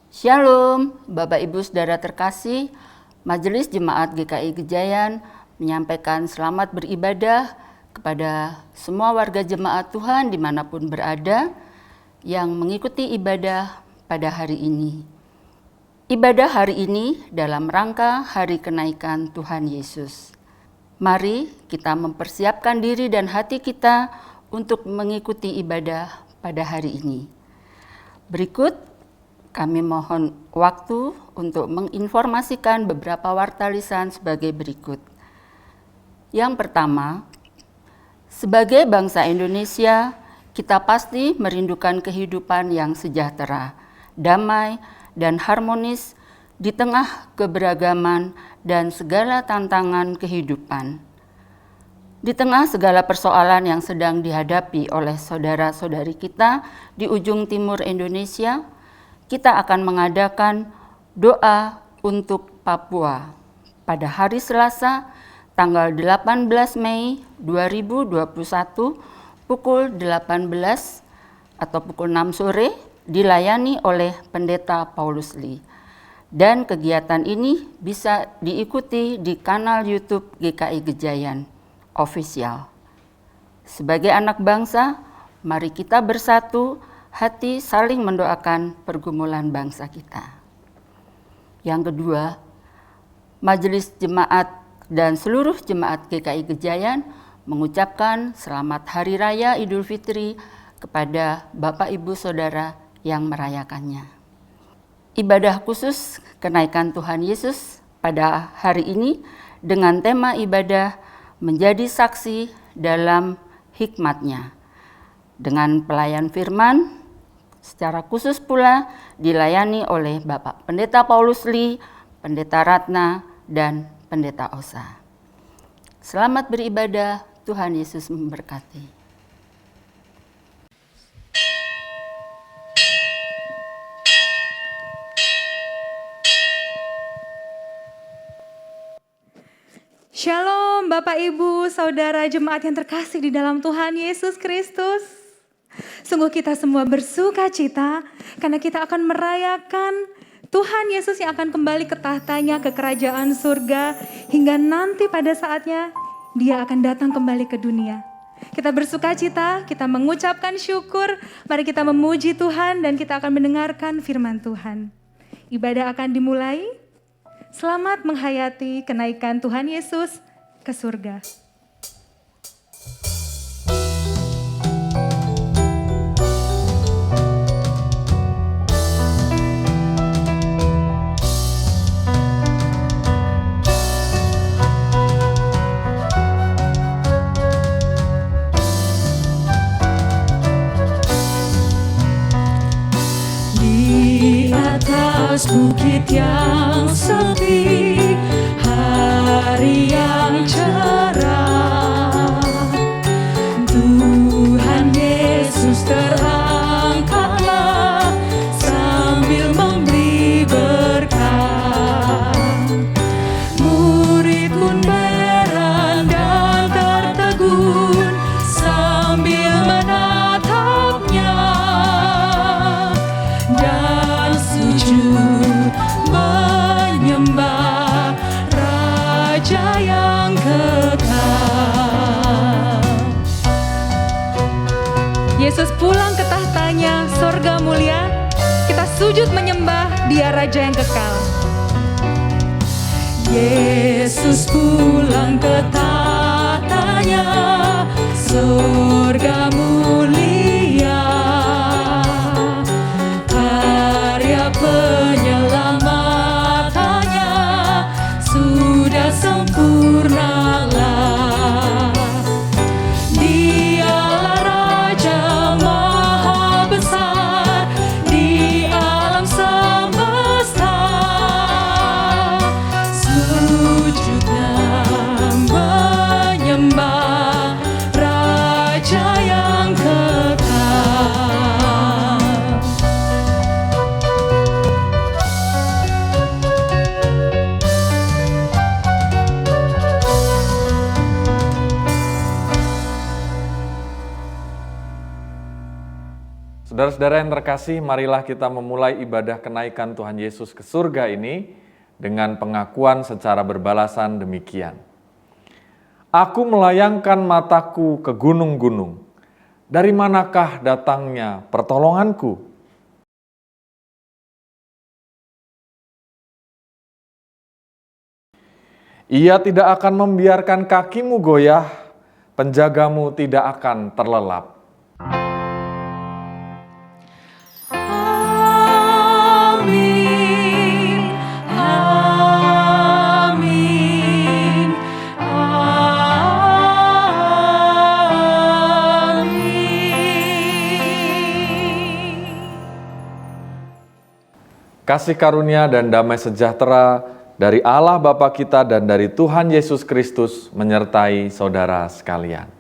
Shalom, Bapak Ibu Saudara terkasih, Majelis Jemaat GKI Gejayan menyampaikan selamat beribadah kepada semua warga jemaat Tuhan dimanapun berada yang mengikuti ibadah pada hari ini. Ibadah hari ini dalam rangka Hari Kenaikan Tuhan Yesus. Mari kita mempersiapkan diri dan hati kita untuk mengikuti ibadah pada hari ini. Berikut kami mohon waktu untuk menginformasikan beberapa warta lisan sebagai berikut. Yang pertama, sebagai bangsa Indonesia, kita pasti merindukan kehidupan yang sejahtera, damai, dan harmonis di tengah keberagaman dan segala tantangan kehidupan. Di tengah segala persoalan yang sedang dihadapi oleh saudara-saudari kita di ujung timur Indonesia, kita akan mengadakan doa untuk Papua pada hari Selasa tanggal 18 Mei 2021 pukul 18 atau pukul 6 sore dilayani oleh Pendeta Paulus Lee. Dan kegiatan ini bisa diikuti di kanal YouTube GKI Gejayan Official. Sebagai anak bangsa, mari kita bersatu hati saling mendoakan pergumulan bangsa kita. Yang kedua, Majelis Jemaat dan seluruh jemaat GKI Gejayan mengucapkan selamat Hari Raya Idul Fitri kepada Bapak Ibu Saudara yang merayakannya. Ibadah khusus kenaikan Tuhan Yesus pada hari ini dengan tema ibadah menjadi saksi dalam hikmat-Nya. Dengan pelayan firman, secara khusus pula dilayani oleh Bapak Pendeta Paulus Lee, Pendeta Ratna, dan Pendeta Osa. Selamat beribadah, Tuhan Yesus memberkati. Shalom Bapak Ibu, Saudara jemaat yang terkasih di dalam Tuhan Yesus Kristus. Sungguh kita semua bersuka cita karena kita akan merayakan Tuhan Yesus yang akan kembali ke tahtanya, ke kerajaan surga, hingga nanti pada saatnya Dia akan datang kembali ke dunia. Kita bersuka cita, kita mengucapkan syukur, mari kita memuji Tuhan dan kita akan mendengarkan firman Tuhan. Ibadah akan dimulai. Selamat menghayati kenaikan Tuhan Yesus ke surga. Di atas bukit yang sepi, hari yang cerah, Tuhan Yesus terangkatlah sambil memberi berkat. Murid pun berandang tertegun sambil menatapnya dan sujud menyembah Raja yang kekal. Yesus pulang ke tahtanya, sorga mulia. Kita sujud menyembah Dia Raja yang kekal. Yesus pulang ke tahtanya, surga mulia. Karya penyelamatannya sudah sempurnalah. Dialah Raja Maha Besar di alam semesta. Sujudlah menyembah Raja yang kekal. Saudara-saudara yang terkasih, marilah kita memulai ibadah kenaikan Tuhan Yesus ke surga ini dengan pengakuan secara berbalasan demikian. Aku melayangkan mataku ke gunung-gunung. Dari manakah datangnya pertolonganku? Ia tidak akan membiarkan kakimu goyah, penjagamu tidak akan terlelap. Amin, amin, amin. Kasih karunia dan damai sejahtera dari Allah Bapa kita dan dari Tuhan Yesus Kristus menyertai saudara sekalian.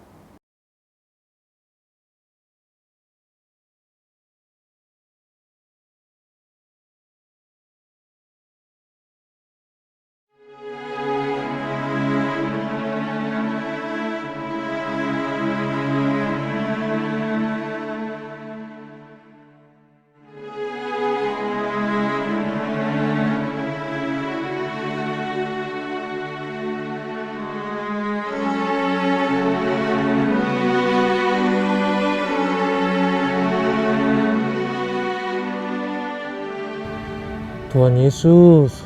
Tuhan Yesus,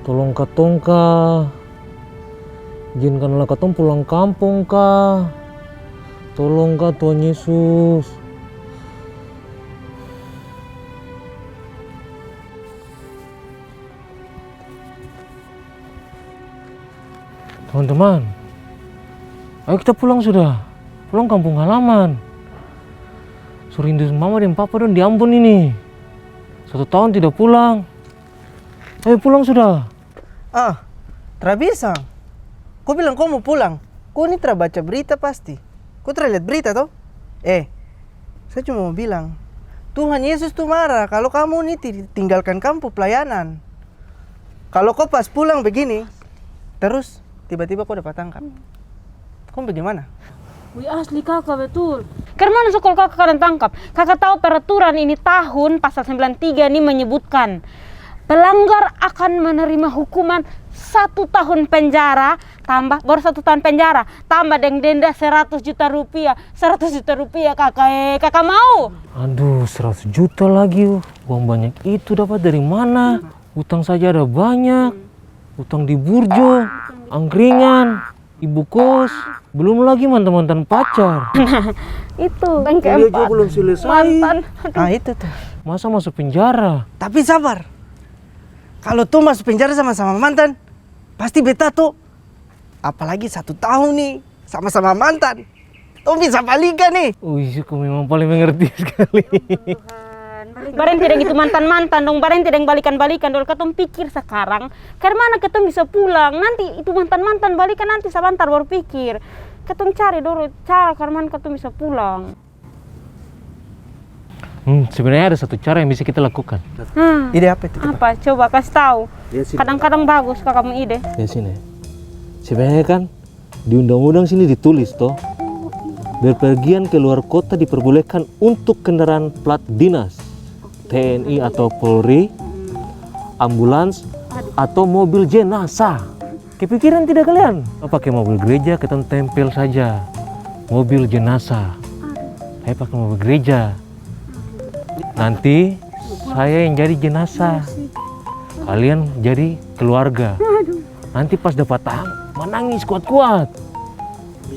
tolong katong ka, izinkanlah katong pulang kampung ka, tolong ka Tuhan Yesus. Teman-teman, ayo kita pulang sudah, pulang kampung halaman. Surindu mama dan papa dong di Ambon ini. 1 tahun tidak pulang. Ayo pulang sudah. Tra bisa. Kau bilang kau mau pulang. Kau ini tra baca berita pasti. Kau tra lihat berita toh? Saya cuma mau bilang, Tuhan Yesus tuh marah kalau kamu ini tinggalkan kampung pelayanan. Kalau kau pas pulang begini, terus tiba-tiba kau dapat tangkap. Kau bagaimana? Wih asli kakak betul. Karena mana sekolah kakak kalian tangkap? Kakak tahu peraturan ini tahun pasal 93 ini menyebutkan pelanggar akan menerima hukuman 1 tahun penjara tambah baru 1 tahun penjara tambah dengan denda 100 juta rupiah. 100 juta rupiah kakak mau? Aduh, 100 juta lagi. Uang banyak itu dapat dari mana? Utang saja ada banyak. Utang di burjo, angkringan, ibu kos, belum lagi mantan-mantan pacar. Itu Kuliah juga belum selesai. mantan. Itu tuh. Masa masuk penjara? Tapi sabar. Kalau tuh masuk penjara sama-sama mantan, pasti beta tuh. Apalagi 1 tahun nih, sama-sama mantan. Tuh bisa balikan nih. Wih, kau memang paling mengerti sekali. Barang tidak gitu mantan-mantan dong, barang tidak balikan-balikan dong. Katong pikir sekarang, karena mana katong bisa pulang? Nanti itu mantan-mantan balikan nanti sebentar baru pikir. Katong cari dulu cara karena mana katong bisa pulang. Sebenarnya ada 1 cara yang bisa kita lakukan. Ide apa itu? Apa? Coba kasih tahu. Kadang-kadang bagus kamu ide. Ya sini. Sebenarnya kan di undang-undang sini ditulis toh, berpergian ke luar kota diperbolehkan untuk kendaraan plat dinas, TNI atau Polri, ambulans, atau mobil jenazah. Kepikiran tidak kalian? Pakai mobil gereja, kita tempel saja mobil jenazah. Saya pakai mobil gereja. Nanti saya yang jadi jenazah, kalian jadi keluarga. Nanti pas dapat menangis kuat-kuat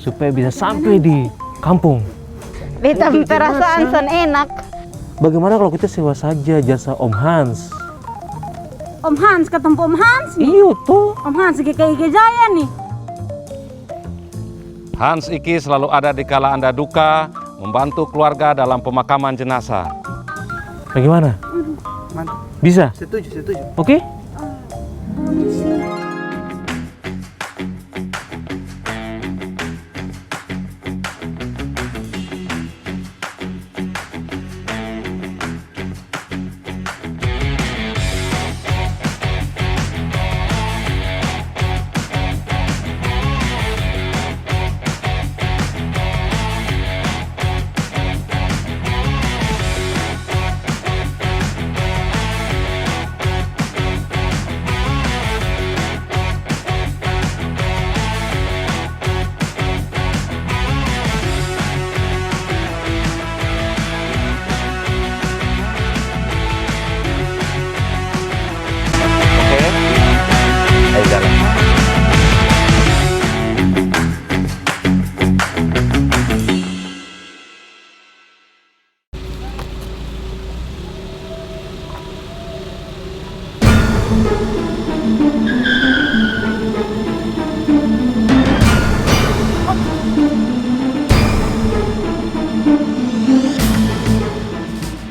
supaya bisa sampai di kampung. Beta perasaan san enak. Bagaimana kalau kita sewa saja jasa Om Hans? Om Hans, ketemu Om Hans nih. Iyo tuh. Om Hans kayak Jaya nih. Hans Iki selalu ada di kala Anda duka, membantu keluarga dalam pemakaman jenazah. Bagaimana? Mantap. Bisa? Setuju. Oke?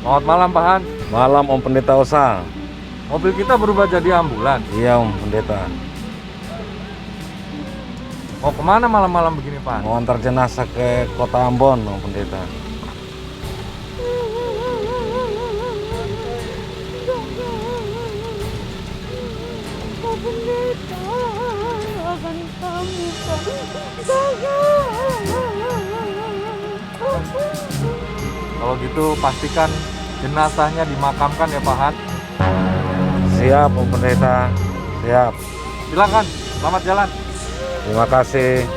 Selamat malam Pak Han. Malam Om Pendeta Osang. Mobil kita berubah jadi ambulans. Iya Om Pendeta. Mau kemana malam-malam begini Pak Han? Mau antar jenazah ke kota Ambon Om Pendeta. Kalau gitu pastikan jenazahnya dimakamkan ya Pak Han. Siap Om Pendeta. Siap. Silakan, selamat jalan. Terima kasih.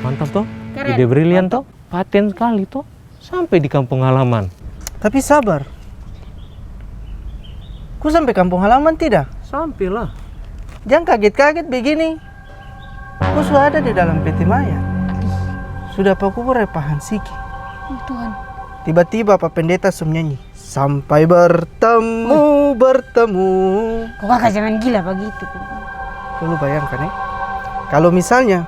Mantap toh? Keren. Ide brilian toh? Paten sekali toh? Sampai di kampung halaman. Tapi sabar. Ku sampai kampung halaman tidak? Sampailah. Jangan kaget-kaget begini. Ku sudah ada di dalam peti mayat. Sudah pakubur Pak Hansiki. Oh, Tuhan. Tiba-tiba Pak Pendeta nyanyi. Sampai bertemu, bertemu. Kok kakak jangan gila begitu. Lu bayangkan ya. Kalau misalnya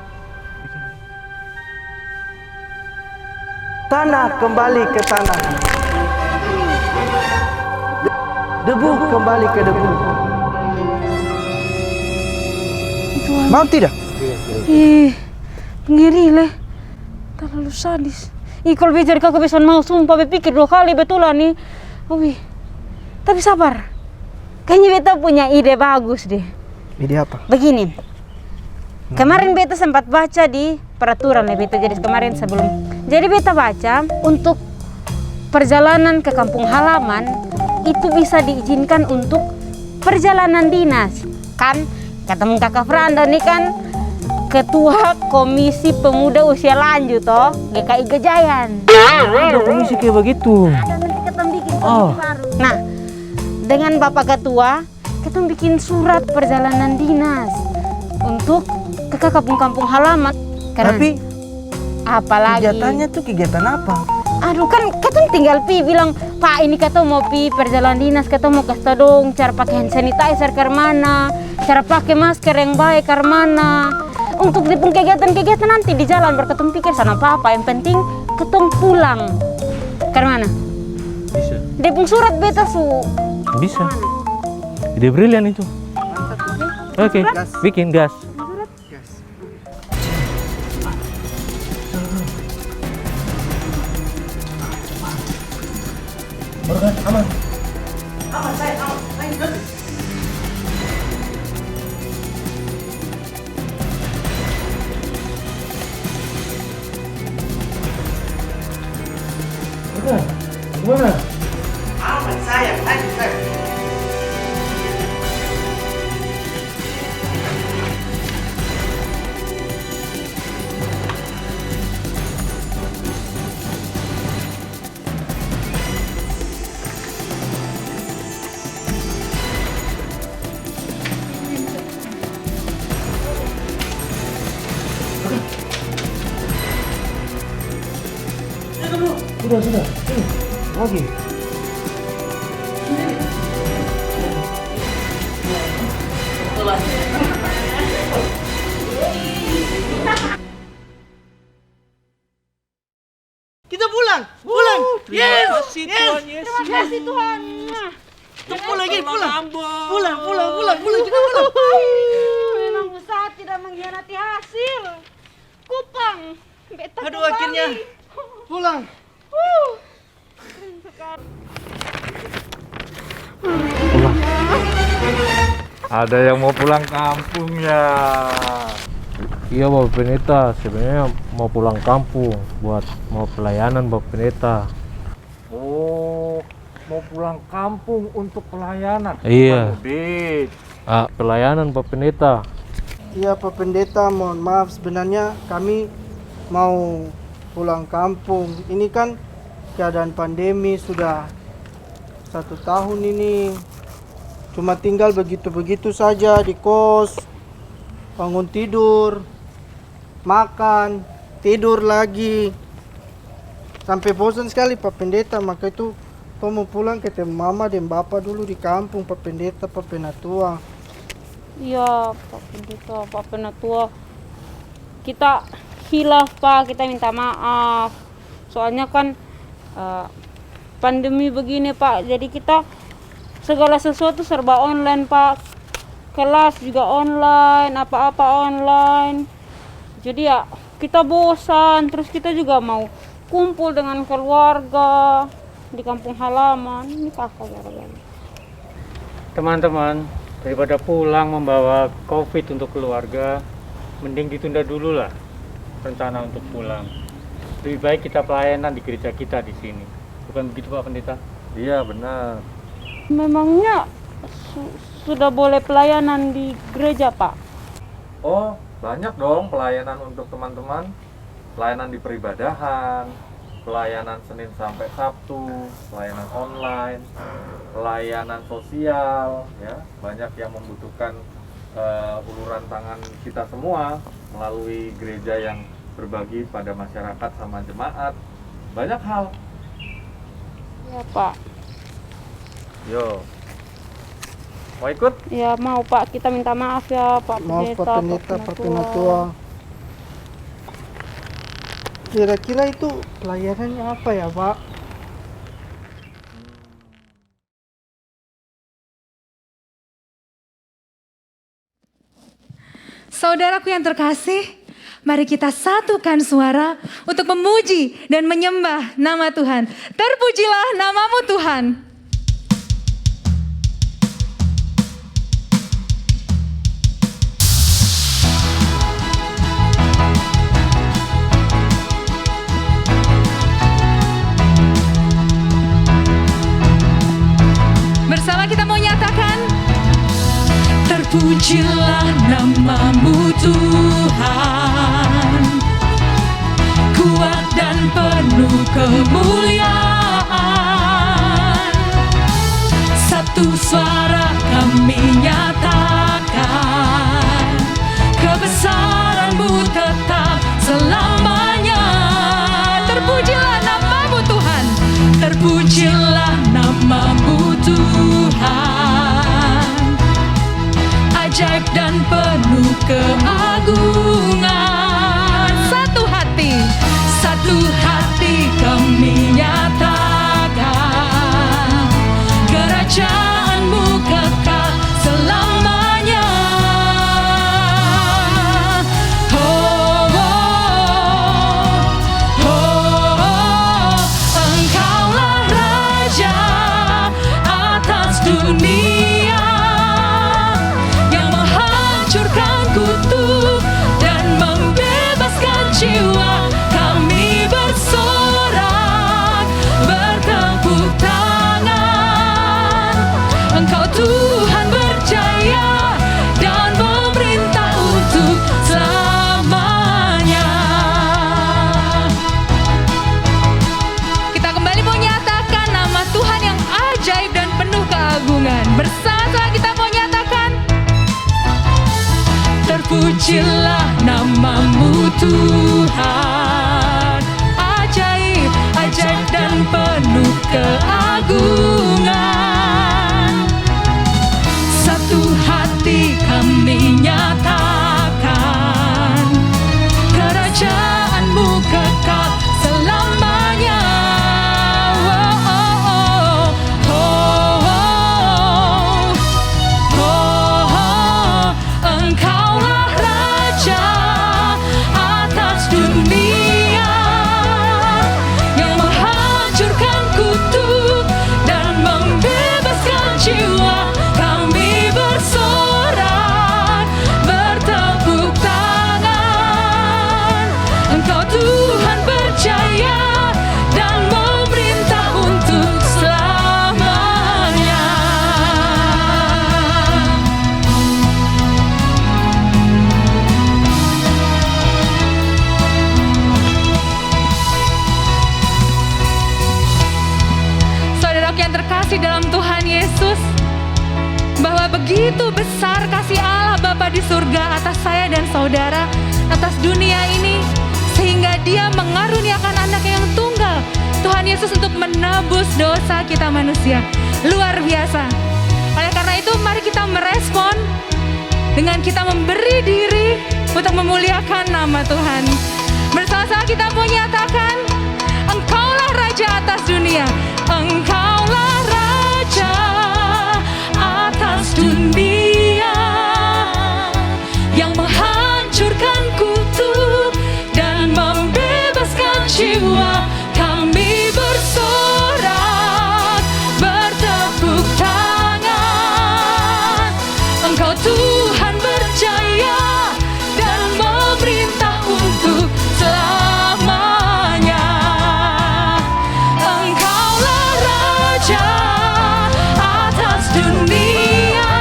tanah kembali ke tanah, debu kembali ke debu. Mau tidak? Ih, ngeri leh. Terlalu sadis. Ih, kalau bicara kakak bisa mau sumpah berpikir 2 kali betulan nih. Owi. Tapi sabar. Kayaknya beta punya ide bagus deh. Ide apa? Begini. Kemarin beta sempat baca di peraturan ya beta, jadi kemarin sebelum. Jadi beta baca untuk perjalanan ke kampung halaman itu bisa diizinkan untuk perjalanan dinas. Kan ketemu kakak Franda nih kan Ketua Komisi Pemuda Usia Lanjut toh GKI Gejayan. Ada komisi kayak begitu. Ada nanti kita bikin komisi baru. Nah, dengan Bapak Ketua, kita bikin surat perjalanan dinas untuk ke kampung-kampung halaman. Karena Tapi apalagi kegiatannya tuh kegiatan apa? aduh kan kita tinggal bilang Pak ini kata mau perjalanan dinas, kata mau kasih dong cara pakai hand sanitizer ke mana, cara pakai masker yang baik ke mana. Untuk di kegiatan-kegiatan nanti di jalan berketemu pikir sana apa yang penting ketemu pulang ke mana. Bisa. Depung surat beta su. Bisa. Ide brilian itu. Oke, bikin gas. Sudah. Lagi. Kita pulang. Yes. Terima kasih Tuhan. Pulang kita pulang. Memang usaha tidak mengkhianati hasil. Kupang. Beta Aduh, kembali. akhirnya pulang. Ada yang mau pulang kampung ya. Iya Bapak Pendeta, sebenarnya mau pulang kampung mau pelayanan Bapak Pendeta. Oh, mau pulang kampung untuk pelayanan. Iya. Mudik. Pelayanan Bapak Pendeta. Iya Pak Pendeta, mohon maaf sebenarnya kami mau pulang kampung. Ini kan keadaan pandemi sudah 1 tahun ini. Cuma tinggal begitu-begitu saja di kos, bangun tidur, makan. tidur lagi. Sampai bosan sekali Pak Pendeta, maka itu Pak mau pulang ketemu mama dan bapak dulu di kampung, Pak Pendeta, Pak Penatua. Iya, Pak Pendeta, Pak Penatua. Kita hilaf, Pak, kita minta maaf. Soalnya kan pandemi begini, Pak. Jadi kita segala sesuatu serba online, Pak. Kelas juga online, apa-apa online. Jadi ya kita bosan, terus kita juga mau kumpul dengan keluarga di kampung halaman. Ini kakak lagi. Teman-teman, daripada pulang membawa COVID untuk keluarga, mending ditunda dulu lah rencana untuk pulang. Lebih baik kita pelayanan di gereja kita di sini. Bukan begitu Pak Pendeta? Iya benar. Memangnya sudah boleh pelayanan di gereja, Pak? Oh, banyak dong pelayanan untuk teman-teman. Pelayanan di peribadahan, pelayanan Senin sampai Sabtu, pelayanan online, pelayanan sosial, ya. Banyak yang membutuhkan uluran tangan kita semua melalui gereja yang berbagi pada masyarakat sama jemaat. Banyak hal. Ya, Pak. Yo. Mau ikut? Ya, mau, Pak. Kita minta maaf ya, Pak Maaf Pendeta. Pak Pendeta, Pak Penatua. Kira-kira itu pelayanannya apa ya, Pak? Saudaraku yang terkasih, mari kita satukan suara untuk memuji dan menyembah nama Tuhan. Terpujilah namamu Tuhan. Bersama kita mau nyatakan, terpujilah namamu Tuhan, kuat dan penuh kemuliaan. Satu suara kami nyatakan, kebesaran-Mu tetap selamanya. Terpujilah namamu Tuhan, terpujilah namamu Tuhan, ajaib dan penuh keagungan. Satu hati kami nyatakan, kerajaan-Mu kekal selamanya. Oh, oh, oh, oh, Engkaulah Raja atas dunia, yang menghancurkan kutuk dan membebaskan jiwa. Kami bersorak, bertepuk tangan. Engkau Tuhan berjaya dan memerintah untuk selamanya. Kita kembali menyatakan nama Tuhan yang ajaib dan penuh keagungan. Bersama kita mau nyatakan, terpujilah namamu Tuhan, ajaib, ajaib dan penuh keagungan. Satu hati kami nyatakan, kerajaan-Mu kekal selamanya. Oh, oh, oh, oh, oh, oh, oh, Engkaulah Raja atas dunia, yang menghancurkan kutuk dan membebaskan jiwa. Kami bersorak, bertepuk tangan. Engkau Tuhan berjaya dan memerintah untuk selamanya. Saudaraku yang terkasih dalam Tuhan Yesus, bahwa begitu besar kasih Allah Bapa di surga atas saya dan saudara, atas dunia ini, sehingga Yesus untuk menebus dosa kita manusia. Luar biasa. Oleh karena itu mari kita merespon dengan kita memberi diri untuk memuliakan nama Tuhan. Bersama-sama kita menyatakan, Engkaulah Raja atas dunia. Engkaulah Raja atas dunia yang menghancurkan kutuk dan membebaskan jiwa. Kami bersorak, bertepuk tangan. Engkau Tuhan berjaya dan memerintah untuk selamanya. Engkaulah Raja atas dunia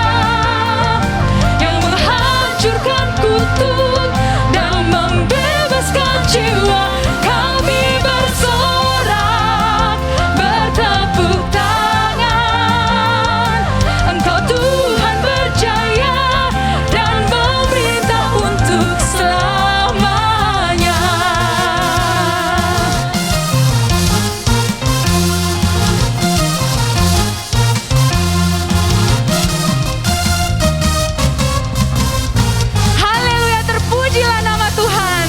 yang menghancurkan kutuk dan membebaskan jiwa. Kami bersorak, bertepuk tangan. Engkau Tuhan berjaya dan memerintah untuk selamanya. Haleluya, terpujilah nama Tuhan.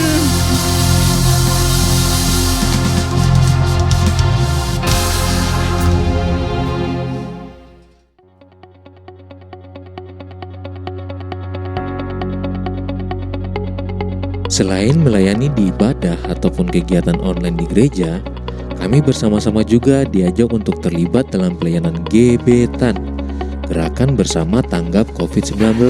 Selain melayani di ibadah ataupun kegiatan online di gereja, kami bersama-sama juga diajak untuk terlibat dalam pelayanan gebetan, gerakan bersama tanggap COVID-19.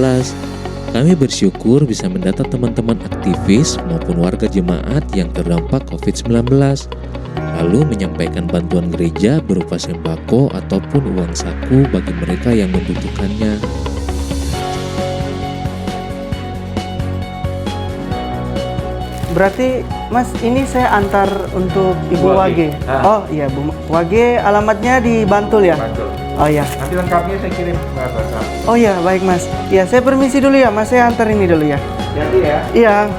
Kami bersyukur bisa mendata teman-teman aktivis maupun warga jemaat yang terdampak COVID-19, lalu menyampaikan bantuan gereja berupa sembako ataupun uang saku bagi mereka yang membutuhkannya. Berarti Mas, ini saya antar untuk Ibu Bu Wage. Wage. Oh iya, Bu Wage, alamatnya di Bantul ya? Bantul. Oh iya. Nanti lengkapnya saya kirim ke WhatsApp. Oh iya, baik Mas. Ya, saya permisi dulu ya Mas, saya antar ini dulu ya. Jadi ya. Iya.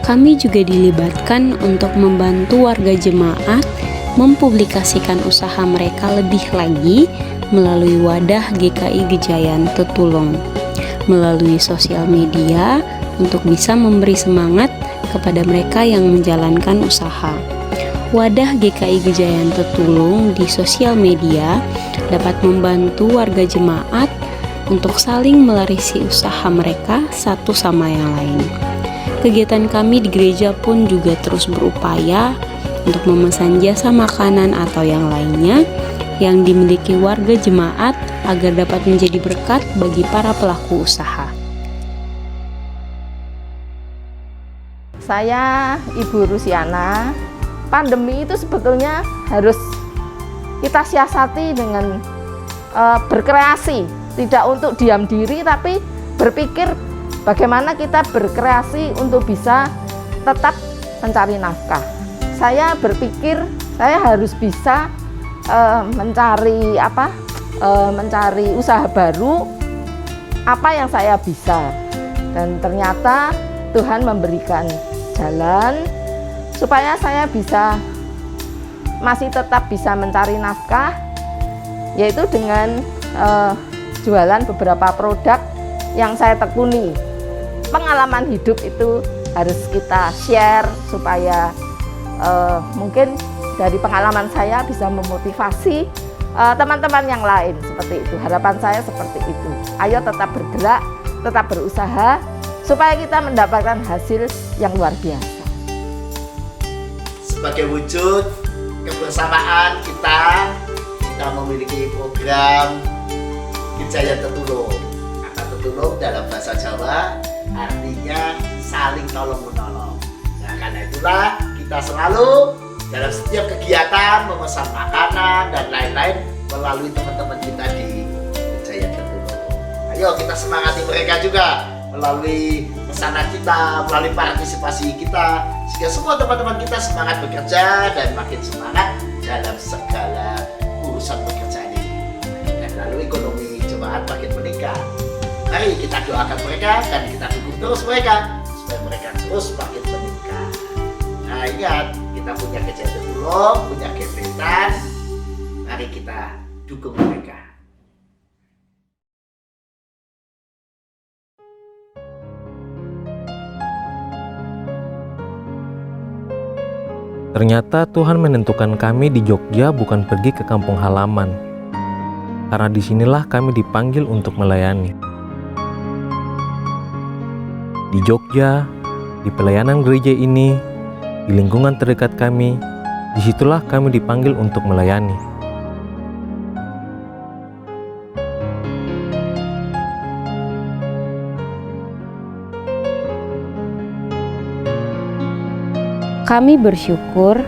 Kami juga dilibatkan untuk membantu warga jemaat mempublikasikan usaha mereka lebih lagi melalui wadah GKI Gejayan Tetulung, melalui sosial media untuk bisa memberi semangat kepada mereka yang menjalankan usaha. Wadah GKI Gejayan Tetulung di sosial media dapat membantu warga jemaat untuk saling melarisi usaha mereka satu sama yang lain. Kegiatan kami di gereja pun juga terus berupaya untuk memesan jasa makanan atau yang lainnya yang dimiliki warga jemaat agar dapat menjadi berkat bagi para pelaku usaha. Saya Ibu Rusiana. Pandemi itu sebetulnya harus kita siasati dengan berkreasi, tidak untuk diam diri tapi berpikir bagaimana kita berkreasi untuk bisa tetap mencari nafkah. Saya berpikir saya harus bisa mencari usaha baru apa yang saya bisa, dan ternyata Tuhan memberikan jalan supaya saya bisa masih tetap bisa mencari nafkah, yaitu dengan jualan beberapa produk yang saya tekuni. Pengalaman hidup itu harus kita share supaya mungkin dari pengalaman saya bisa memotivasi teman-teman yang lain seperti itu. Harapan saya seperti itu. Ayo tetap bergerak, tetap berusaha supaya kita mendapatkan hasil yang luar biasa. Sebagai wujud kebersamaan kita memiliki program Gejayan Tetulung. Kata tetulung dalam bahasa Jawa artinya saling tolong-menolong. Nah, karena itulah kita selalu dalam setiap kegiatan memesan makanan dan lain-lain melalui teman-teman kita di Gejayan Tetulung. Ayo kita semangati mereka juga melalui pesanan kita, melalui partisipasi kita, sehingga semua teman-teman kita semangat bekerja dan makin semangat dalam segala urusan pekerjaan ini. Dan lalu ekonomi jemaat makin meningkat. Mari kita doakan mereka dan kita dukung terus mereka supaya mereka akan terus makin meningkat. Nah ingat, kita punya Gereja Tetulung, punya gebetan, mari kita dukung mereka. Ternyata Tuhan menentukan kami di Jogja bukan pergi ke kampung halaman, karena disinilah kami dipanggil untuk melayani. Di Jogja, di pelayanan gereja ini, di lingkungan terdekat kami, disitulah kami dipanggil untuk melayani. Kami bersyukur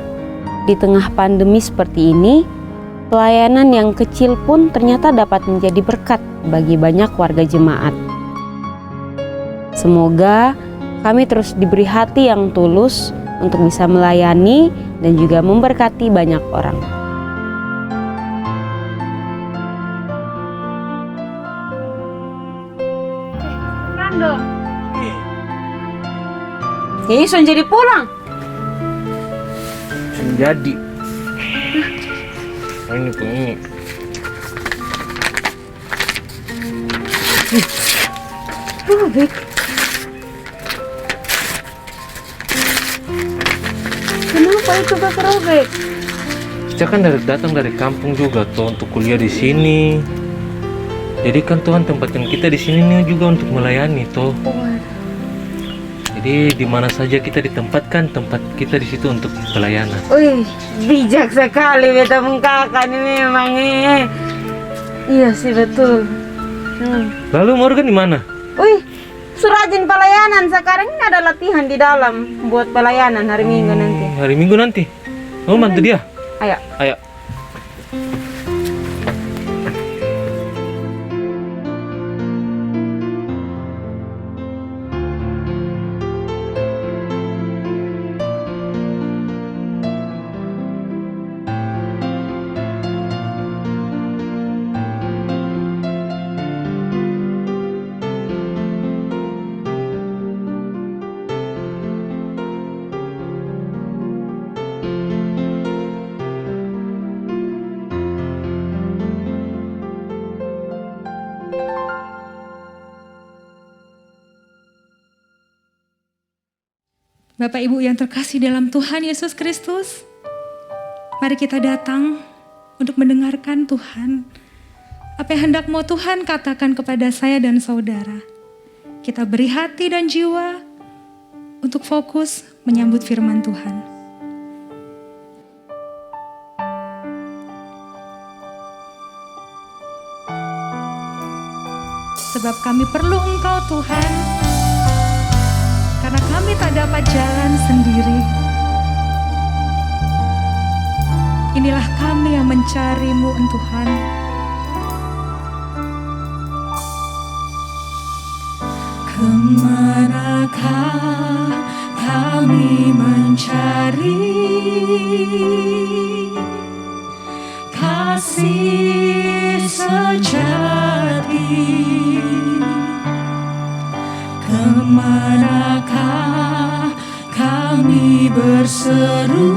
di tengah pandemi seperti ini, pelayanan yang kecil pun ternyata dapat menjadi berkat bagi banyak warga jemaat. Semoga kami terus diberi hati yang tulus untuk bisa melayani dan juga memberkati banyak orang. Rando. Yesus jadi pulang. Jadi ini pun ini. Robek. Kenapa itu Kak Robek? Kita kan datang dari kampung juga tuh untuk kuliah di sini. Jadi kan Tuhan tempatkan kita di sini nih juga untuk melayani tuh. Jadi di mana saja kita ditempatkan, tempat kita di situ untuk pelayanan. Wih, bijak sekali beta mengkakak ini memang ini. Iya sih betul. Lalu Morgan di mana? Wih, surajin pelayanan sekarang ini ada latihan di dalam buat pelayanan hari Minggu nanti. Hari Minggu nanti. Kamu bantu dia? Ayo. Ayo. Bapak Ibu yang terkasih dalam Tuhan Yesus Kristus, mari kita datang untuk mendengarkan Tuhan. Apa yang hendak mau Tuhan katakan kepada saya dan saudara. Kita beri hati dan jiwa untuk fokus menyambut firman Tuhan. Sebab kami perlu Engkau Tuhan, karena kami tak dapat jalan sendiri. Inilah kami yang mencari-Mu, Tuhan. Kemanakah kami mencari kasih sejati? Kemanakah kami berseru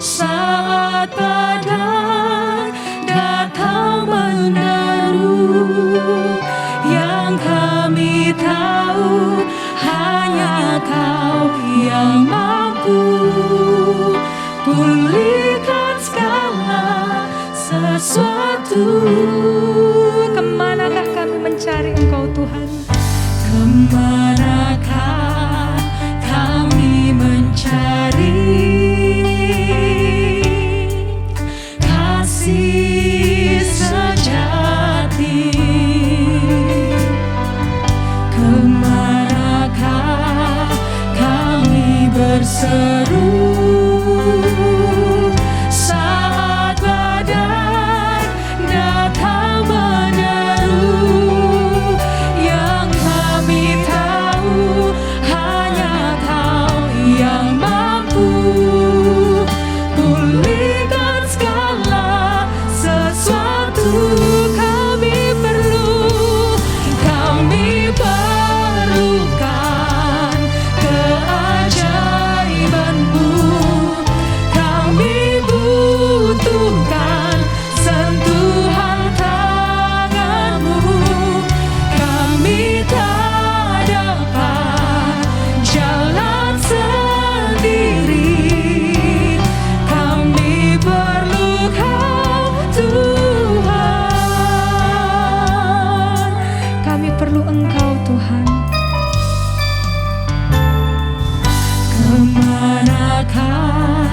saat badai datang menderu? Yang kami tahu hanya Kau yang mampu pulihkan segala sesuatu. Kemanakah kami mencari Engkau Tuhan? Kemanakah kami mencari kasih sejati? Kemanakah kami berseru saat badai datang meneru? Yang kami tahu Engkau Tuhan. Kemanakah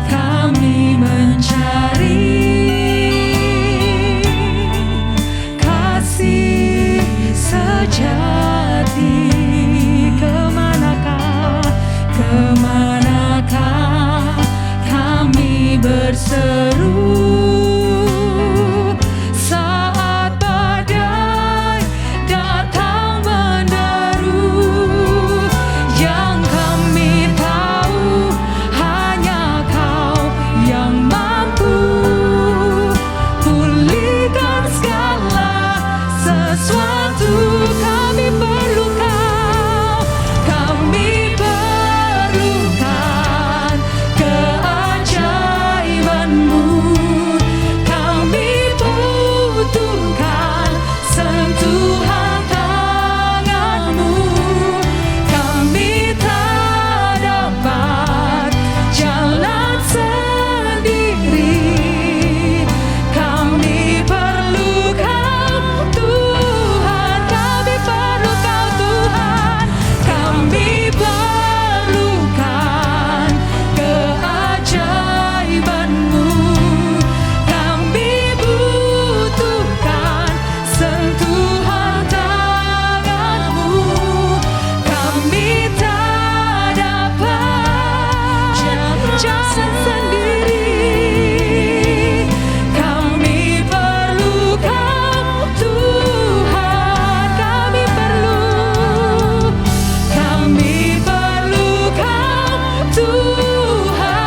kami mencari kasih sejati? Kemanakah kami berseru saat badai datang menderu? Yang kami tahu hanya Kau yang mampu pulihkan segala sesuatu. Kami perlu Kau, kami perlukan keajaiban-Mu. Kami butuhkan sentuhan tangan-Mu. Kami tak dapat jalan sendiri. Kami perlu Kau Tuhan. Kami perlu Kau Tuhan. Kami perlukan keajaiban-Mu. Kami butuhkan sentuhan tangan-Mu. Kami tak dapat jalan sendiri. Kami perlu Kau Tuhan. Kami perlu Kau Tuhan.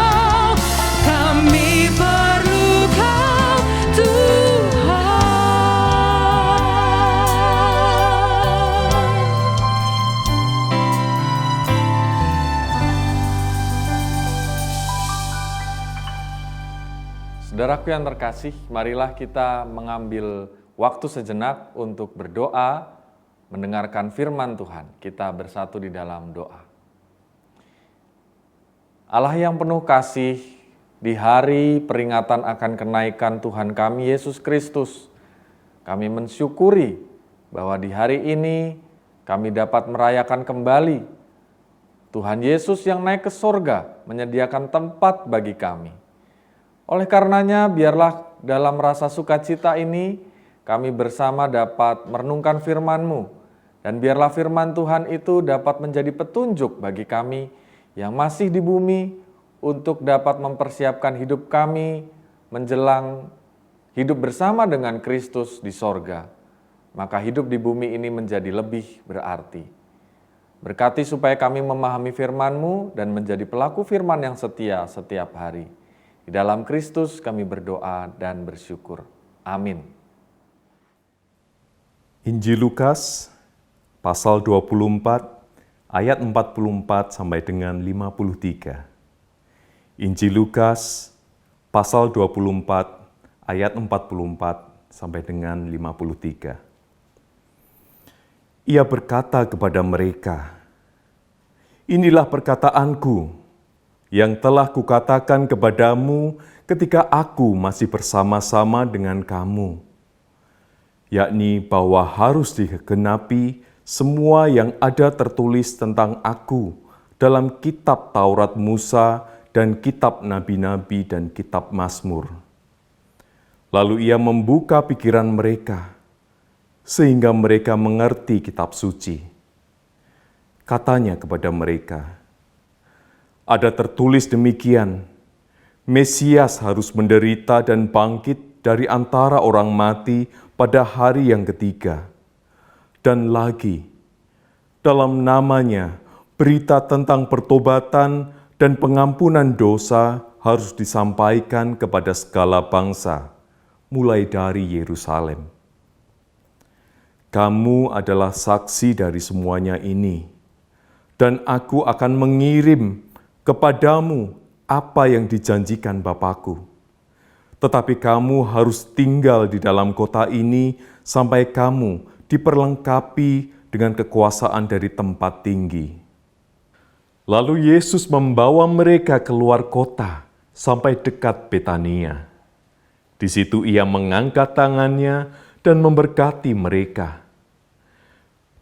Oh, kami perlu Kau Saudaraku yang terkasih, marilah kita mengambil waktu sejenak untuk berdoa, mendengarkan firman Tuhan. Kita bersatu di dalam doa. Allah yang penuh kasih, di hari peringatan akan kenaikan Tuhan kami Yesus Kristus, kami mensyukuri bahwa di hari ini kami dapat merayakan kembali Tuhan Yesus yang naik ke sorga menyediakan tempat bagi kami. Oleh karenanya, biarlah dalam rasa sukacita ini kami bersama dapat merenungkan firman-Mu, dan biarlah firman Tuhan itu dapat menjadi petunjuk bagi kami yang masih di bumi untuk dapat mempersiapkan hidup kami menjelang hidup bersama dengan Kristus di sorga. Maka hidup di bumi ini menjadi lebih berarti. Berkati supaya kami memahami firman-Mu dan menjadi pelaku firman yang setia setiap hari. Di dalam Kristus kami berdoa dan bersyukur. Amin. Injil Lukas pasal 24 ayat 44 sampai dengan 53. Injil Lukas pasal 24 ayat 44 sampai dengan 53. Ia berkata kepada mereka, "Inilah perkataanku yang telah kukatakan kepadamu ketika aku masih bersama-sama dengan kamu, yakni bahwa harus digenapi semua yang ada tertulis tentang aku dalam kitab Taurat Musa dan kitab nabi-nabi dan kitab Mazmur." Lalu ia membuka pikiran mereka, sehingga mereka mengerti kitab suci. Katanya kepada mereka, "Ada tertulis demikian, Mesias harus menderita dan bangkit dari antara orang mati pada hari yang ketiga. Dan lagi, dalam namanya berita tentang pertobatan dan pengampunan dosa harus disampaikan kepada segala bangsa, mulai dari Yerusalem. Kamu adalah saksi dari semuanya ini, dan aku akan mengirim kepadamu apa yang dijanjikan Bapakku. Tetapi kamu harus tinggal di dalam kota ini sampai kamu diperlengkapi dengan kekuasaan dari tempat tinggi." Lalu Yesus membawa mereka keluar kota sampai dekat Betania. Di situ ia mengangkat tangannya dan memberkati mereka.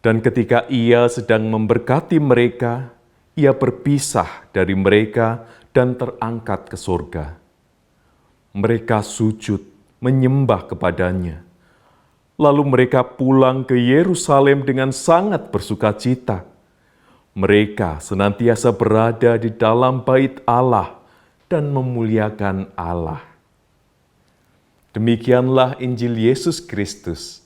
Dan ketika Ia sedang memberkati mereka, Ia berpisah dari mereka dan terangkat ke surga. Mereka sujud menyembah kepadanya. Lalu mereka pulang ke Yerusalem dengan sangat bersukacita. Mereka senantiasa berada di dalam bait Allah dan memuliakan Allah. Demikianlah Injil Yesus Kristus.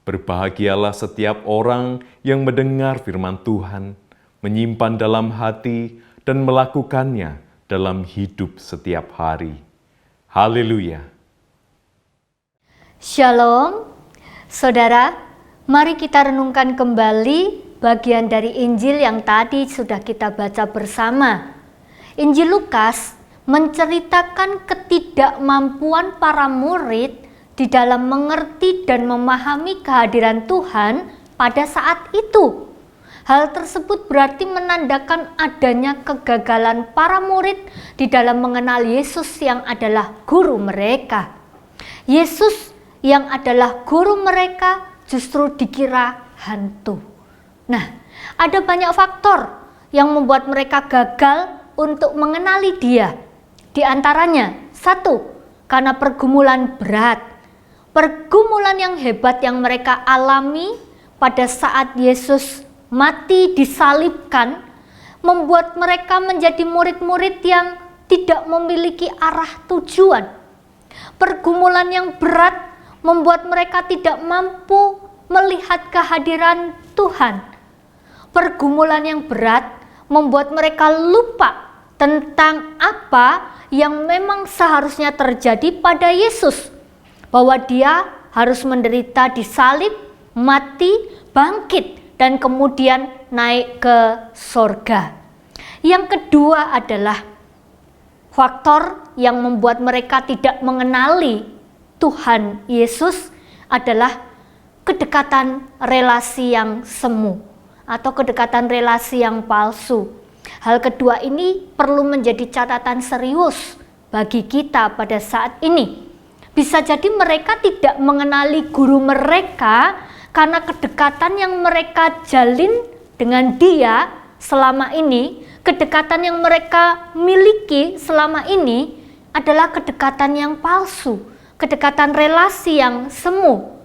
Berbahagialah setiap orang yang mendengar firman Tuhan, menyimpan dalam hati, dan melakukannya dalam hidup setiap hari. Haleluya. Shalom, saudara, mari kita renungkan kembali bagian dari Injil yang tadi sudah kita baca bersama. Injil Lukas menceritakan ketidakmampuan para murid di dalam mengerti dan memahami kehadiran Tuhan pada saat itu. Hal tersebut berarti menandakan adanya kegagalan para murid di dalam mengenal Yesus yang adalah guru mereka. Yesus yang adalah guru mereka justru dikira hantu. Nah, ada banyak faktor yang membuat mereka gagal untuk mengenali Dia. Di antaranya, 1, karena pergumulan berat. Pergumulan yang hebat yang mereka alami pada saat Yesus mati disalibkan membuat mereka menjadi murid-murid yang tidak memiliki arah tujuan. Pergumulan yang berat membuat mereka tidak mampu melihat kehadiran Tuhan. Pergumulan yang berat membuat mereka lupa tentang apa yang memang seharusnya terjadi pada Yesus, bahwa Dia harus menderita disalib, mati, bangkit, dan kemudian naik ke sorga. Yang kedua adalah faktor yang membuat mereka tidak mengenali Tuhan Yesus adalah kedekatan relasi yang semu atau kedekatan relasi yang palsu. Hal kedua ini perlu menjadi catatan serius bagi kita pada saat ini. Bisa jadi mereka tidak mengenali guru mereka karena kedekatan yang mereka jalin dengan Dia selama ini, kedekatan yang mereka miliki selama ini adalah kedekatan yang palsu, kedekatan relasi yang semu.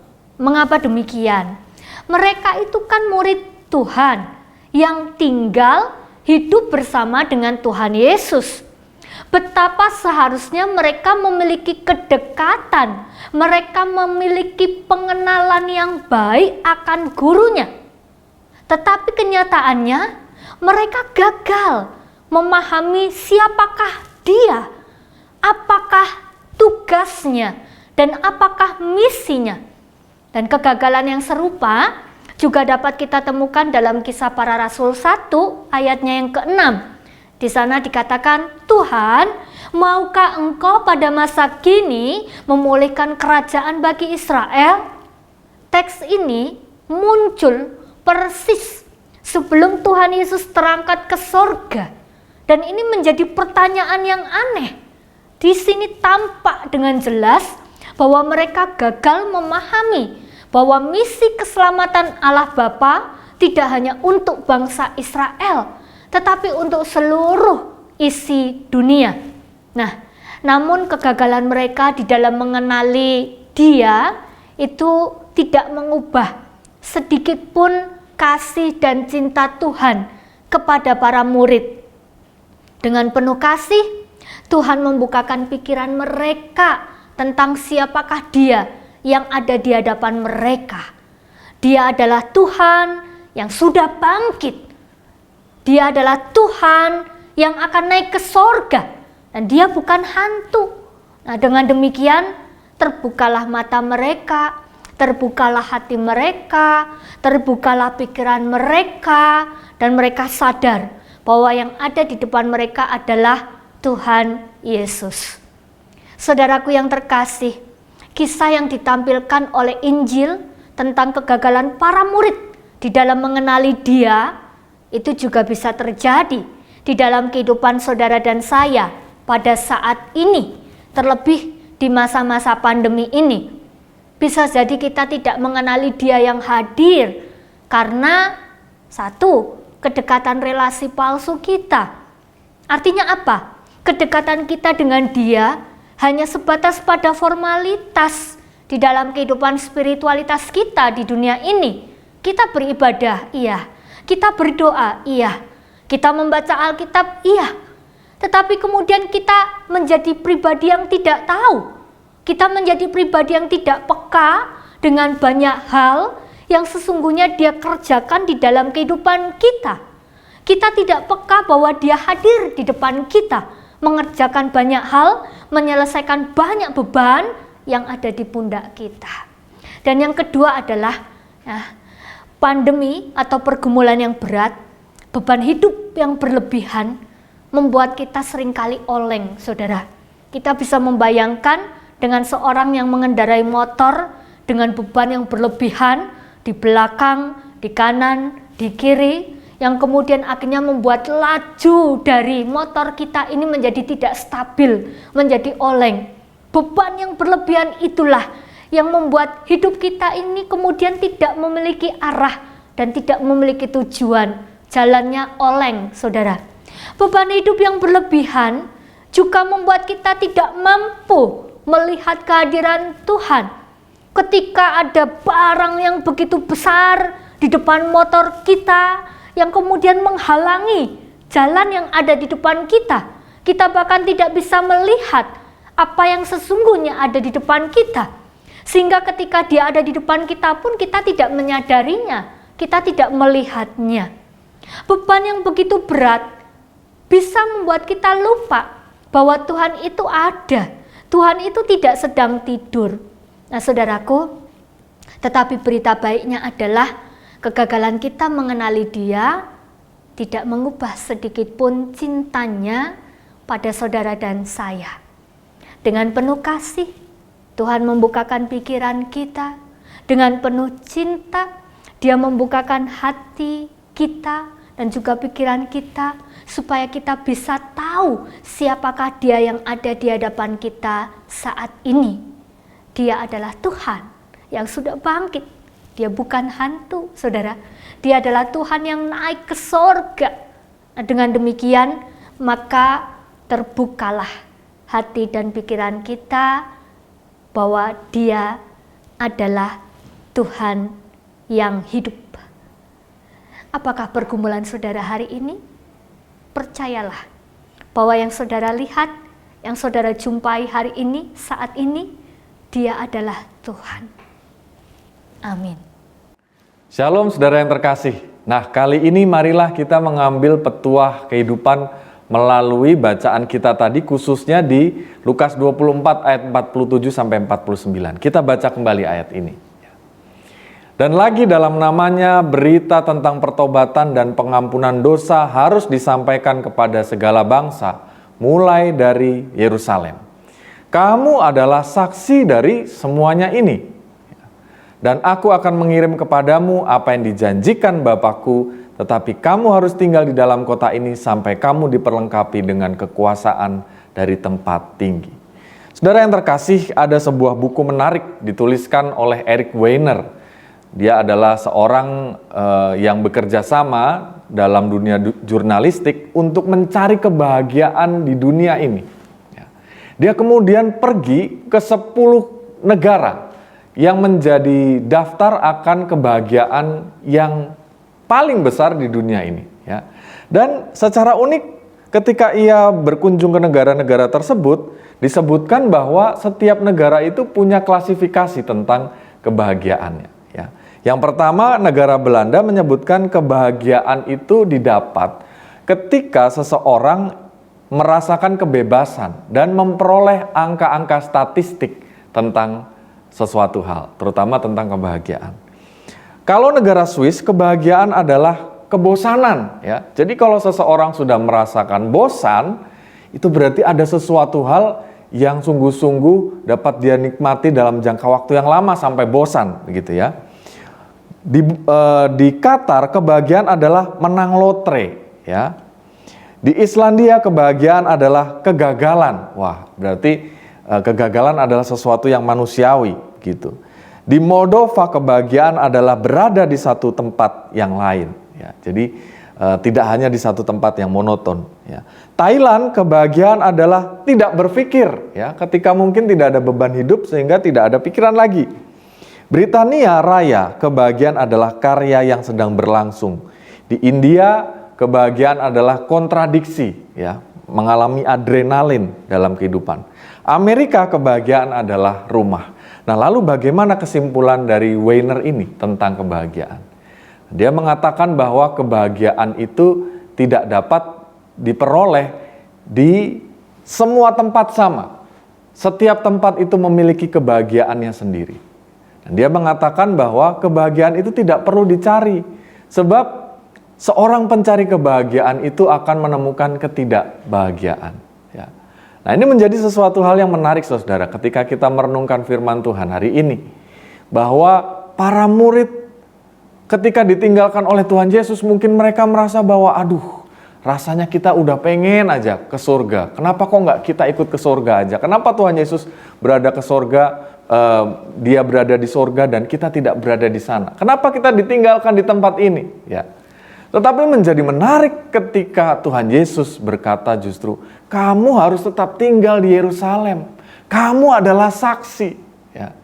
Mengapa demikian? Mereka itu kan murid Tuhan yang tinggal hidup bersama dengan Tuhan Yesus. Betapa seharusnya mereka memiliki kedekatan, mereka memiliki pengenalan yang baik akan gurunya. Tetapi kenyataannya mereka gagal memahami siapakah Dia, apakah tugasnya, dan apakah misinya. Dan kegagalan yang serupa juga dapat kita temukan dalam Kisah Para Rasul 1 ayatnya yang ke-6. Di sana dikatakan, Tuhan, maukah Engkau pada masa kini memulihkan kerajaan bagi Israel? Teks ini muncul persis sebelum Tuhan Yesus terangkat ke sorga. Dan ini menjadi pertanyaan yang aneh. Di sini tampak dengan jelas bahwa mereka gagal memahami bahwa misi keselamatan Allah Bapa tidak hanya untuk bangsa Israel, tetapi untuk seluruh isi dunia. Nah, namun kegagalan mereka di dalam mengenali Dia itu tidak mengubah sedikit pun kasih dan cinta Tuhan kepada para murid. Dengan penuh kasih, Tuhan membukakan pikiran mereka tentang siapakah Dia yang ada di hadapan mereka. Dia adalah Tuhan yang sudah bangkit. Dia adalah Tuhan yang akan naik ke sorga, dan Dia bukan hantu. Nah, dengan demikian terbukalah mata mereka, terbukalah hati mereka, terbukalah pikiran mereka, dan mereka sadar bahwa yang ada di depan mereka adalah Tuhan Yesus. Saudaraku yang terkasih, kisah yang ditampilkan oleh Injil tentang kegagalan para murid di dalam mengenali Dia itu juga bisa terjadi di dalam kehidupan saudara dan saya pada saat ini, terlebih di masa-masa pandemi ini. Bisa jadi kita tidak mengenali Dia yang hadir karena satu, kedekatan relasi palsu kita. Artinya apa? Kedekatan kita dengan Dia hanya sebatas pada formalitas di dalam kehidupan spiritualitas kita di dunia ini. Kita beribadah, iya. Kita berdoa, iya. Kita membaca Alkitab, iya. Tetapi kemudian kita menjadi pribadi yang tidak tahu. Kita menjadi pribadi yang tidak peka dengan banyak hal yang sesungguhnya Dia kerjakan di dalam kehidupan kita. Kita tidak peka bahwa Dia hadir di depan kita, mengerjakan banyak hal, menyelesaikan banyak beban yang ada di pundak kita. Dan yang kedua adalah pandemi atau pergumulan yang berat, beban hidup yang berlebihan membuat kita seringkali oleng, saudara. Kita bisa membayangkan dengan seorang yang mengendarai motor dengan beban yang berlebihan di belakang, di kanan, di kiri, yang kemudian akhirnya membuat laju dari motor kita ini menjadi tidak stabil, menjadi oleng. Beban yang berlebihan itulah yang membuat hidup kita ini kemudian tidak memiliki arah dan tidak memiliki tujuan. Jalannya oleng, saudara. Beban hidup yang berlebihan juga membuat kita tidak mampu melihat kehadiran Tuhan. Ketika ada barang yang begitu besar di depan motor kita, yang kemudian menghalangi jalan yang ada di depan kita. Kita bahkan tidak bisa melihat apa yang sesungguhnya ada di depan kita. Sehingga ketika Dia ada di depan kita pun kita tidak menyadarinya, kita tidak melihatnya. Beban yang begitu berat bisa membuat kita lupa bahwa Tuhan itu ada. Tuhan itu tidak sedang tidur. Nah, saudaraku, tetapi berita baiknya adalah kegagalan kita mengenali Dia tidak mengubah sedikit pun cintanya pada saudara dan saya. Dengan penuh kasih, Tuhan membukakan pikiran kita. Dengan penuh cinta, Dia membukakan hati kita dan juga pikiran kita, supaya kita bisa tahu siapakah Dia yang ada di hadapan kita saat ini. Dia adalah Tuhan yang sudah bangkit. Dia bukan hantu, saudara. Dia adalah Tuhan yang naik ke sorga. Nah, dengan demikian, maka terbukalah hati dan pikiran kita bahwa Dia adalah Tuhan yang hidup. Apakah pergumulan saudara hari ini? Percayalah bahwa yang saudara lihat, yang saudara jumpai hari ini, saat ini, Dia adalah Tuhan. Amin. Shalom saudara yang terkasih. Nah, kali ini marilah kita mengambil petuah kehidupan melalui bacaan kita tadi, khususnya di Lukas 24 ayat 47 sampai 49. Kita baca kembali ayat ini. Dan lagi dalam namanya berita tentang pertobatan dan pengampunan dosa harus disampaikan kepada segala bangsa, mulai dari Yerusalem. Kamu adalah saksi dari semuanya ini. Dan aku akan mengirim kepadamu apa yang dijanjikan Bapakku, tetapi kamu harus tinggal di dalam kota ini sampai kamu diperlengkapi dengan kekuasaan dari tempat tinggi. Saudara yang terkasih, ada sebuah buku menarik dituliskan oleh Eric Weiner. Dia adalah seorang yang bekerja sama dalam dunia jurnalistik untuk mencari kebahagiaan di dunia ini. Dia kemudian pergi ke 10 negara yang menjadi daftar akan kebahagiaan yang paling besar di dunia ini. Ya. Dan secara unik ketika ia berkunjung ke negara-negara tersebut, disebutkan bahwa setiap negara itu punya klasifikasi tentang kebahagiaannya. Ya. Yang pertama, negara Belanda menyebutkan kebahagiaan itu didapat ketika seseorang merasakan kebebasan dan memperoleh angka-angka statistik tentang sesuatu hal, terutama tentang kebahagiaan. Kalau negara Swiss, kebahagiaan adalah kebosanan, ya. Jadi kalau seseorang sudah merasakan bosan, itu berarti ada sesuatu hal yang sungguh-sungguh dapat dia nikmati dalam jangka waktu yang lama sampai bosan, begitu ya. Di Qatar, kebahagiaan adalah menang lotre, ya. Di Islandia, kebahagiaan adalah kegagalan. Wah, berarti kegagalan adalah sesuatu yang manusiawi gitu. Di Moldova kebahagiaan adalah berada di satu tempat yang lain. Ya, jadi tidak hanya di satu tempat yang monoton. Ya. Thailand kebahagiaan adalah tidak berpikir. Ya, ketika mungkin tidak ada beban hidup sehingga tidak ada pikiran lagi. Britania Raya kebahagiaan adalah karya yang sedang berlangsung. Di India kebahagiaan adalah kontradiksi. Ya, mengalami adrenalin dalam kehidupan. Amerika kebahagiaan adalah rumah. Nah, lalu bagaimana kesimpulan dari Weiner ini tentang kebahagiaan? Dia mengatakan bahwa kebahagiaan itu tidak dapat diperoleh di semua tempat sama. Setiap tempat itu memiliki kebahagiaannya sendiri. Dan dia mengatakan bahwa kebahagiaan itu tidak perlu dicari, sebab seorang pencari kebahagiaan itu akan menemukan ketidakbahagiaan. Ya. Nah, ini menjadi sesuatu hal yang menarik, saudara, ketika kita merenungkan firman Tuhan hari ini. Bahwa para murid ketika ditinggalkan oleh Tuhan Yesus, mungkin mereka merasa bahwa, aduh, rasanya kita udah pengen aja ke surga. Kenapa kok nggak kita ikut ke surga aja? Kenapa Tuhan Yesus berada ke surga, dia berada di surga dan kita tidak berada di sana? Kenapa kita ditinggalkan di tempat ini? Ya. Tetapi menjadi menarik ketika Tuhan Yesus berkata justru, kamu harus tetap tinggal di Yerusalem. Kamu adalah saksi. Ya.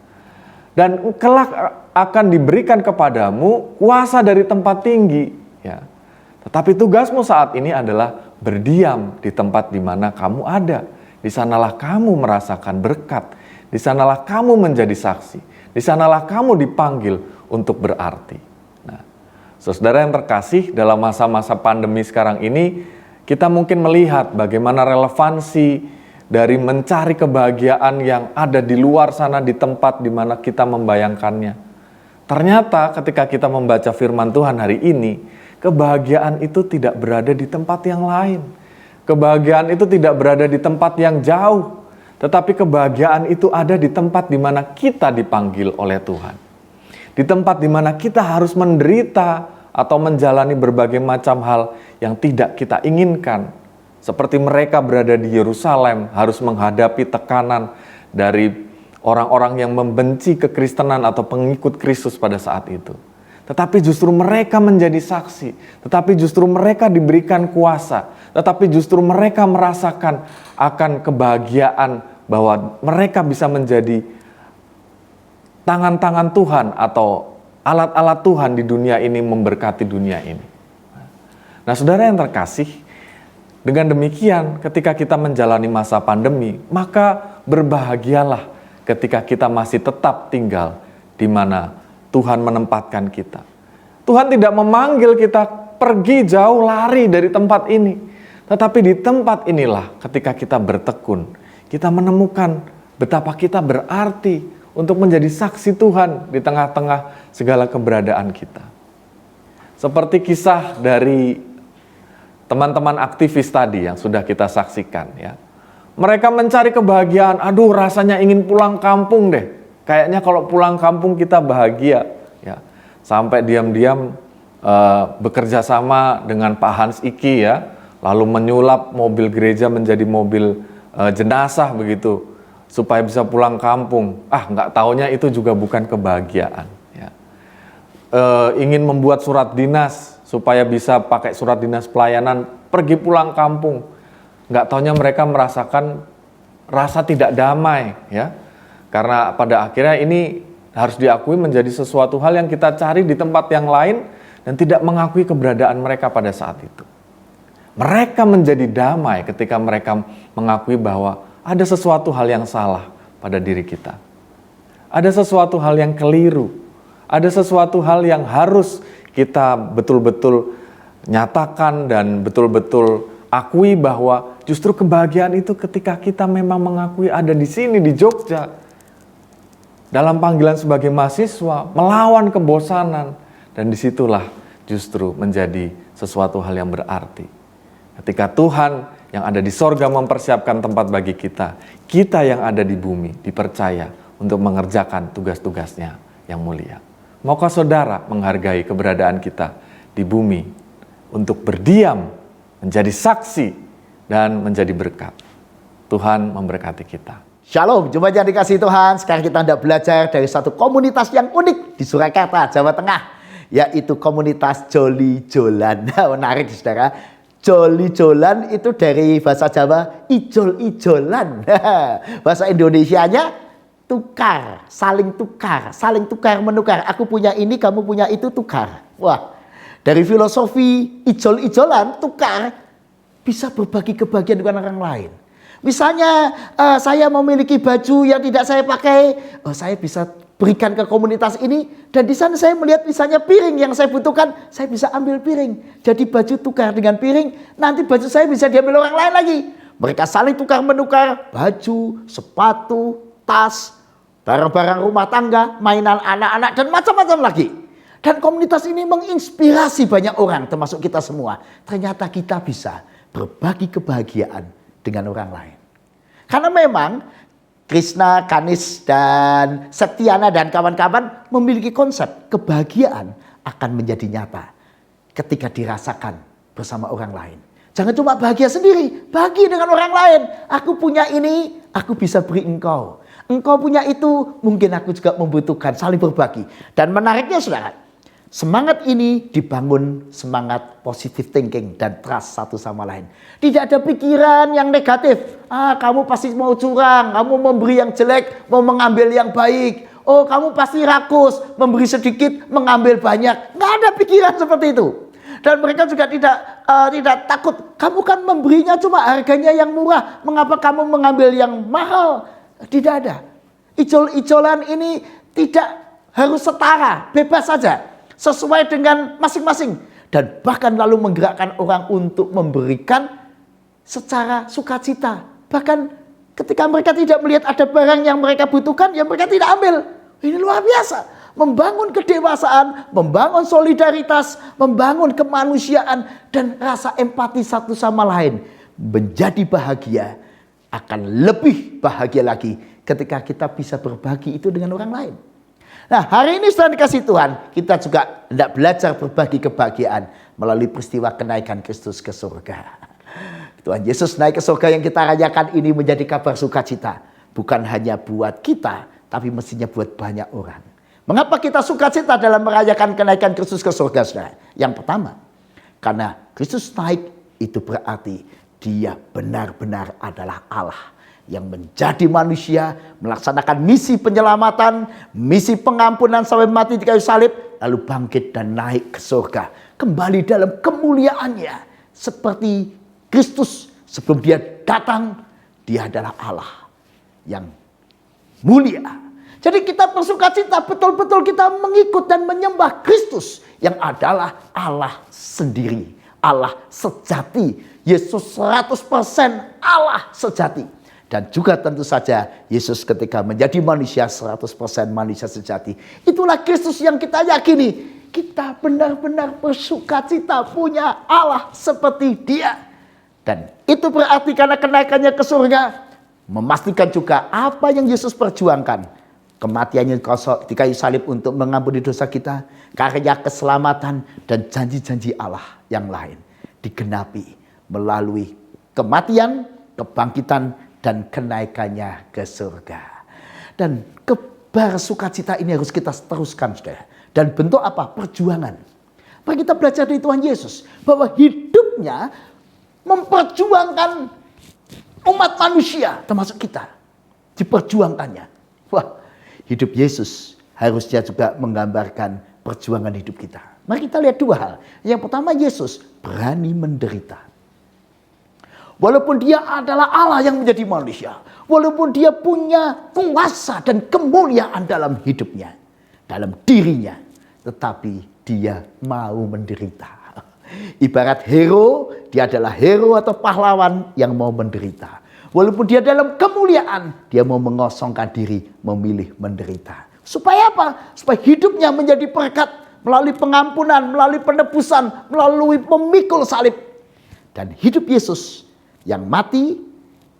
Dan kelak akan diberikan kepadamu kuasa dari tempat tinggi. Ya. Tetapi tugasmu saat ini adalah berdiam di tempat di mana kamu ada. Di sanalah kamu merasakan berkat. Di sanalah kamu menjadi saksi. Di sanalah kamu dipanggil untuk berarti. Saudara yang terkasih, dalam masa-masa pandemi sekarang ini, kita mungkin melihat bagaimana relevansi dari mencari kebahagiaan yang ada di luar sana, di tempat di mana kita membayangkannya. Ternyata ketika kita membaca firman Tuhan hari ini, kebahagiaan itu tidak berada di tempat yang lain. Kebahagiaan itu tidak berada di tempat yang jauh, tetapi kebahagiaan itu ada di tempat di mana kita dipanggil oleh Tuhan. Di tempat di mana kita harus menderita atau menjalani berbagai macam hal yang tidak kita inginkan. Seperti mereka berada di Yerusalem, harus menghadapi tekanan dari orang-orang yang membenci kekristenan atau pengikut Kristus pada saat itu. Tetapi justru mereka menjadi saksi, tetapi justru mereka diberikan kuasa, tetapi justru mereka merasakan akan kebahagiaan bahwa mereka bisa menjadi tangan-tangan Tuhan atau alat-alat Tuhan di dunia ini, memberkati dunia ini. Nah, saudara yang terkasih, dengan demikian ketika kita menjalani masa pandemi, maka berbahagialah ketika kita masih tetap tinggal di mana Tuhan menempatkan kita. Tuhan tidak memanggil kita pergi jauh lari dari tempat ini. Tetapi di tempat inilah ketika kita bertekun, kita menemukan betapa kita berarti untuk menjadi saksi Tuhan di tengah-tengah segala keberadaan kita. Seperti kisah dari teman-teman aktivis tadi yang sudah kita saksikan, ya. Mereka mencari kebahagiaan, aduh rasanya ingin pulang kampung deh. Kayaknya kalau pulang kampung kita bahagia, ya. Sampai diam-diam bekerja sama dengan Pak Hans Iki, ya, lalu menyulap mobil gereja menjadi mobil jenazah begitu, supaya bisa pulang kampung. Nggak taunya itu juga bukan kebahagiaan. Ya. Ingin membuat surat dinas supaya bisa pakai surat dinas pelayanan, pergi pulang kampung. Nggak taunya mereka merasakan rasa tidak damai. Ya. Karena pada akhirnya ini harus diakui menjadi sesuatu hal yang kita cari di tempat yang lain dan tidak mengakui keberadaan mereka pada saat itu. Mereka menjadi damai ketika mereka mengakui bahwa ada sesuatu hal yang salah pada diri kita. Ada sesuatu hal yang keliru. Ada sesuatu hal yang harus kita betul-betul nyatakan dan betul-betul akui bahwa justru kebahagiaan itu ketika kita memang mengakui ada di sini, di Jogja. Dalam panggilan sebagai mahasiswa, melawan kebosanan. Dan disitulah justru menjadi sesuatu hal yang berarti. Ketika Tuhan yang ada di sorga mempersiapkan tempat bagi kita, kita yang ada di bumi dipercaya untuk mengerjakan tugas-tugasnya yang mulia. Maukah saudara menghargai keberadaan kita di bumi untuk berdiam, menjadi saksi, dan menjadi berkat. Tuhan memberkati kita. Shalom, jemaat yang dikasihi Tuhan. Sekarang kita hendak belajar dari satu komunitas yang unik di Surakarta, Jawa Tengah, yaitu komunitas Joli Jolan. Menarik saudara. Joli Jolan itu dari bahasa Jawa ijol-ijolan. Bahasa Indonesianya tukar, saling tukar menukar. Aku punya ini, kamu punya itu, tukar. Wah, dari filosofi ijol-ijolan, tukar, bisa berbagi kebahagiaan dengan orang lain. Misalnya saya memiliki baju yang tidak saya pakai, saya bisa berikan ke komunitas ini, dan di sana saya melihat misalnya piring yang saya butuhkan, saya bisa ambil piring. Jadi baju tukar dengan piring, nanti baju saya bisa diambil orang lain lagi. Mereka saling tukar menukar baju, sepatu, tas, barang-barang rumah tangga, mainan anak-anak, dan macam-macam lagi. Dan komunitas ini menginspirasi banyak orang, termasuk kita semua. Ternyata kita bisa berbagi kebahagiaan dengan orang lain. Karena memang Krishna, Kanis, dan Septiana dan kawan-kawan memiliki konsep kebahagiaan akan menjadi nyata ketika dirasakan bersama orang lain. Jangan cuma bahagia sendiri, bahagia dengan orang lain. Aku punya ini, aku bisa beri engkau. Engkau punya itu, mungkin aku juga membutuhkan, saling berbagi. Dan menariknya saudara, semangat ini dibangun semangat positive thinking dan trust satu sama lain. Tidak ada pikiran yang negatif. Kamu pasti mau curang, kamu memberi yang jelek, mau mengambil yang baik. Oh, kamu pasti rakus, memberi sedikit, mengambil banyak. Nggak ada pikiran seperti itu. Dan mereka juga tidak takut. Kamu kan memberinya cuma harganya yang murah. Mengapa kamu mengambil yang mahal? Tidak ada. Ijol-ijolan ini tidak harus setara, bebas saja. Sesuai dengan masing-masing. Dan bahkan lalu menggerakkan orang untuk memberikan secara sukacita. Bahkan ketika mereka tidak melihat ada barang yang mereka butuhkan, ya mereka tidak ambil. Ini luar biasa. Membangun kedewasaan, membangun solidaritas, membangun kemanusiaan, dan rasa empati satu sama lain. Menjadi bahagia, akan lebih bahagia lagi ketika kita bisa berbagi itu dengan orang lain. Nah, hari ini setelah dikasih Tuhan, kita juga hendak belajar berbagi kebahagiaan melalui peristiwa kenaikan Kristus ke surga. Tuhan Yesus naik ke surga yang kita rayakan ini menjadi kabar sukacita. Bukan hanya buat kita, tapi mestinya buat banyak orang. Mengapa kita sukacita dalam merayakan kenaikan Kristus ke surga, saudara? Yang pertama, karena Kristus naik itu berarti Dia benar-benar adalah Allah yang menjadi manusia, melaksanakan misi penyelamatan, misi pengampunan sampai mati di kayu salib, lalu bangkit dan naik ke surga. Kembali dalam kemuliaannya. Seperti Kristus sebelum dia datang, dia adalah Allah yang mulia. Jadi kita bersukacita, betul-betul kita mengikut dan menyembah Kristus yang adalah Allah sendiri. Allah sejati. Yesus 100% Allah sejati. Dan juga tentu saja Yesus ketika menjadi manusia 100% manusia sejati. Itulah Kristus yang kita yakini. Kita benar-benar bersukacita punya Allah seperti Dia. Dan itu berarti karena kenaikannya ke surga, memastikan juga apa yang Yesus perjuangkan. Kematiannya di kayu salib untuk mengampuni dosa kita, karya keselamatan dan janji-janji Allah yang lain digenapi melalui kematian, kebangkitan, dan kenaikannya ke surga. Dan kabar sukacita ini harus kita teruskan, saudara. Dan bentuk apa? Perjuangan. Mari kita belajar dari Tuhan Yesus bahwa hidupnya memperjuangkan umat manusia, termasuk kita. Diperjuangkannya. Wah, hidup Yesus harusnya juga menggambarkan perjuangan hidup kita. Mari kita lihat dua hal. Yang pertama, Yesus berani menderita. Walaupun dia adalah Allah yang menjadi manusia. Walaupun dia punya kuasa dan kemuliaan dalam hidupnya. Dalam dirinya. Tetapi dia mau menderita. Ibarat hero, dia adalah hero atau pahlawan yang mau menderita. Walaupun dia dalam kemuliaan, dia mau mengosongkan diri, memilih menderita. Supaya apa? Supaya hidupnya menjadi berkat. Melalui pengampunan, melalui penebusan, melalui pemikul salib. Dan hidup Yesus yang mati,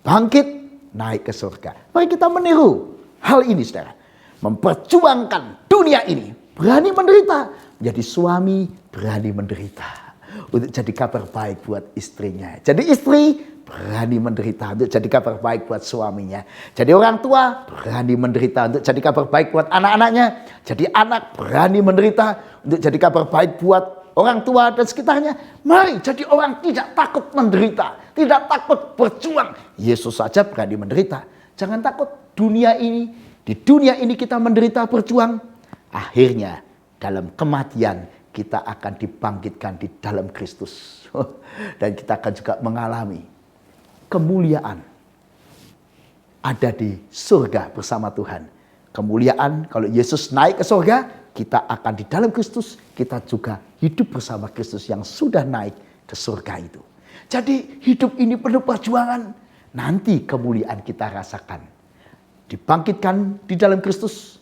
bangkit, naik ke surga. Mari kita meniru hal ini, saudara. Memperjuangkan dunia ini. Berani menderita. Menjadi suami, berani menderita. Untuk jadi kabar baik buat istrinya. Jadi istri berani menderita untuk jadi kabar baik buat suaminya. Jadi orang tua berani menderita untuk jadi kabar baik buat anak-anaknya. Jadi anak berani menderita untuk jadi kabar baik buat orang tua dan sekitarnya. Mari jadi orang tidak takut menderita, tidak takut berjuang. Yesus saja berani menderita. Jangan takut di dunia ini kita menderita berjuang. Akhirnya dalam kematian kita akan dibangkitkan di dalam Kristus. Dan kita akan juga mengalami kemuliaan ada di surga bersama Tuhan. Kemuliaan kalau Yesus naik ke surga, kita akan di dalam Kristus, kita juga hidup bersama Kristus yang sudah naik ke surga itu. Jadi hidup ini penuh perjuangan. Nanti kemuliaan kita rasakan. Dibangkitkan di dalam Kristus.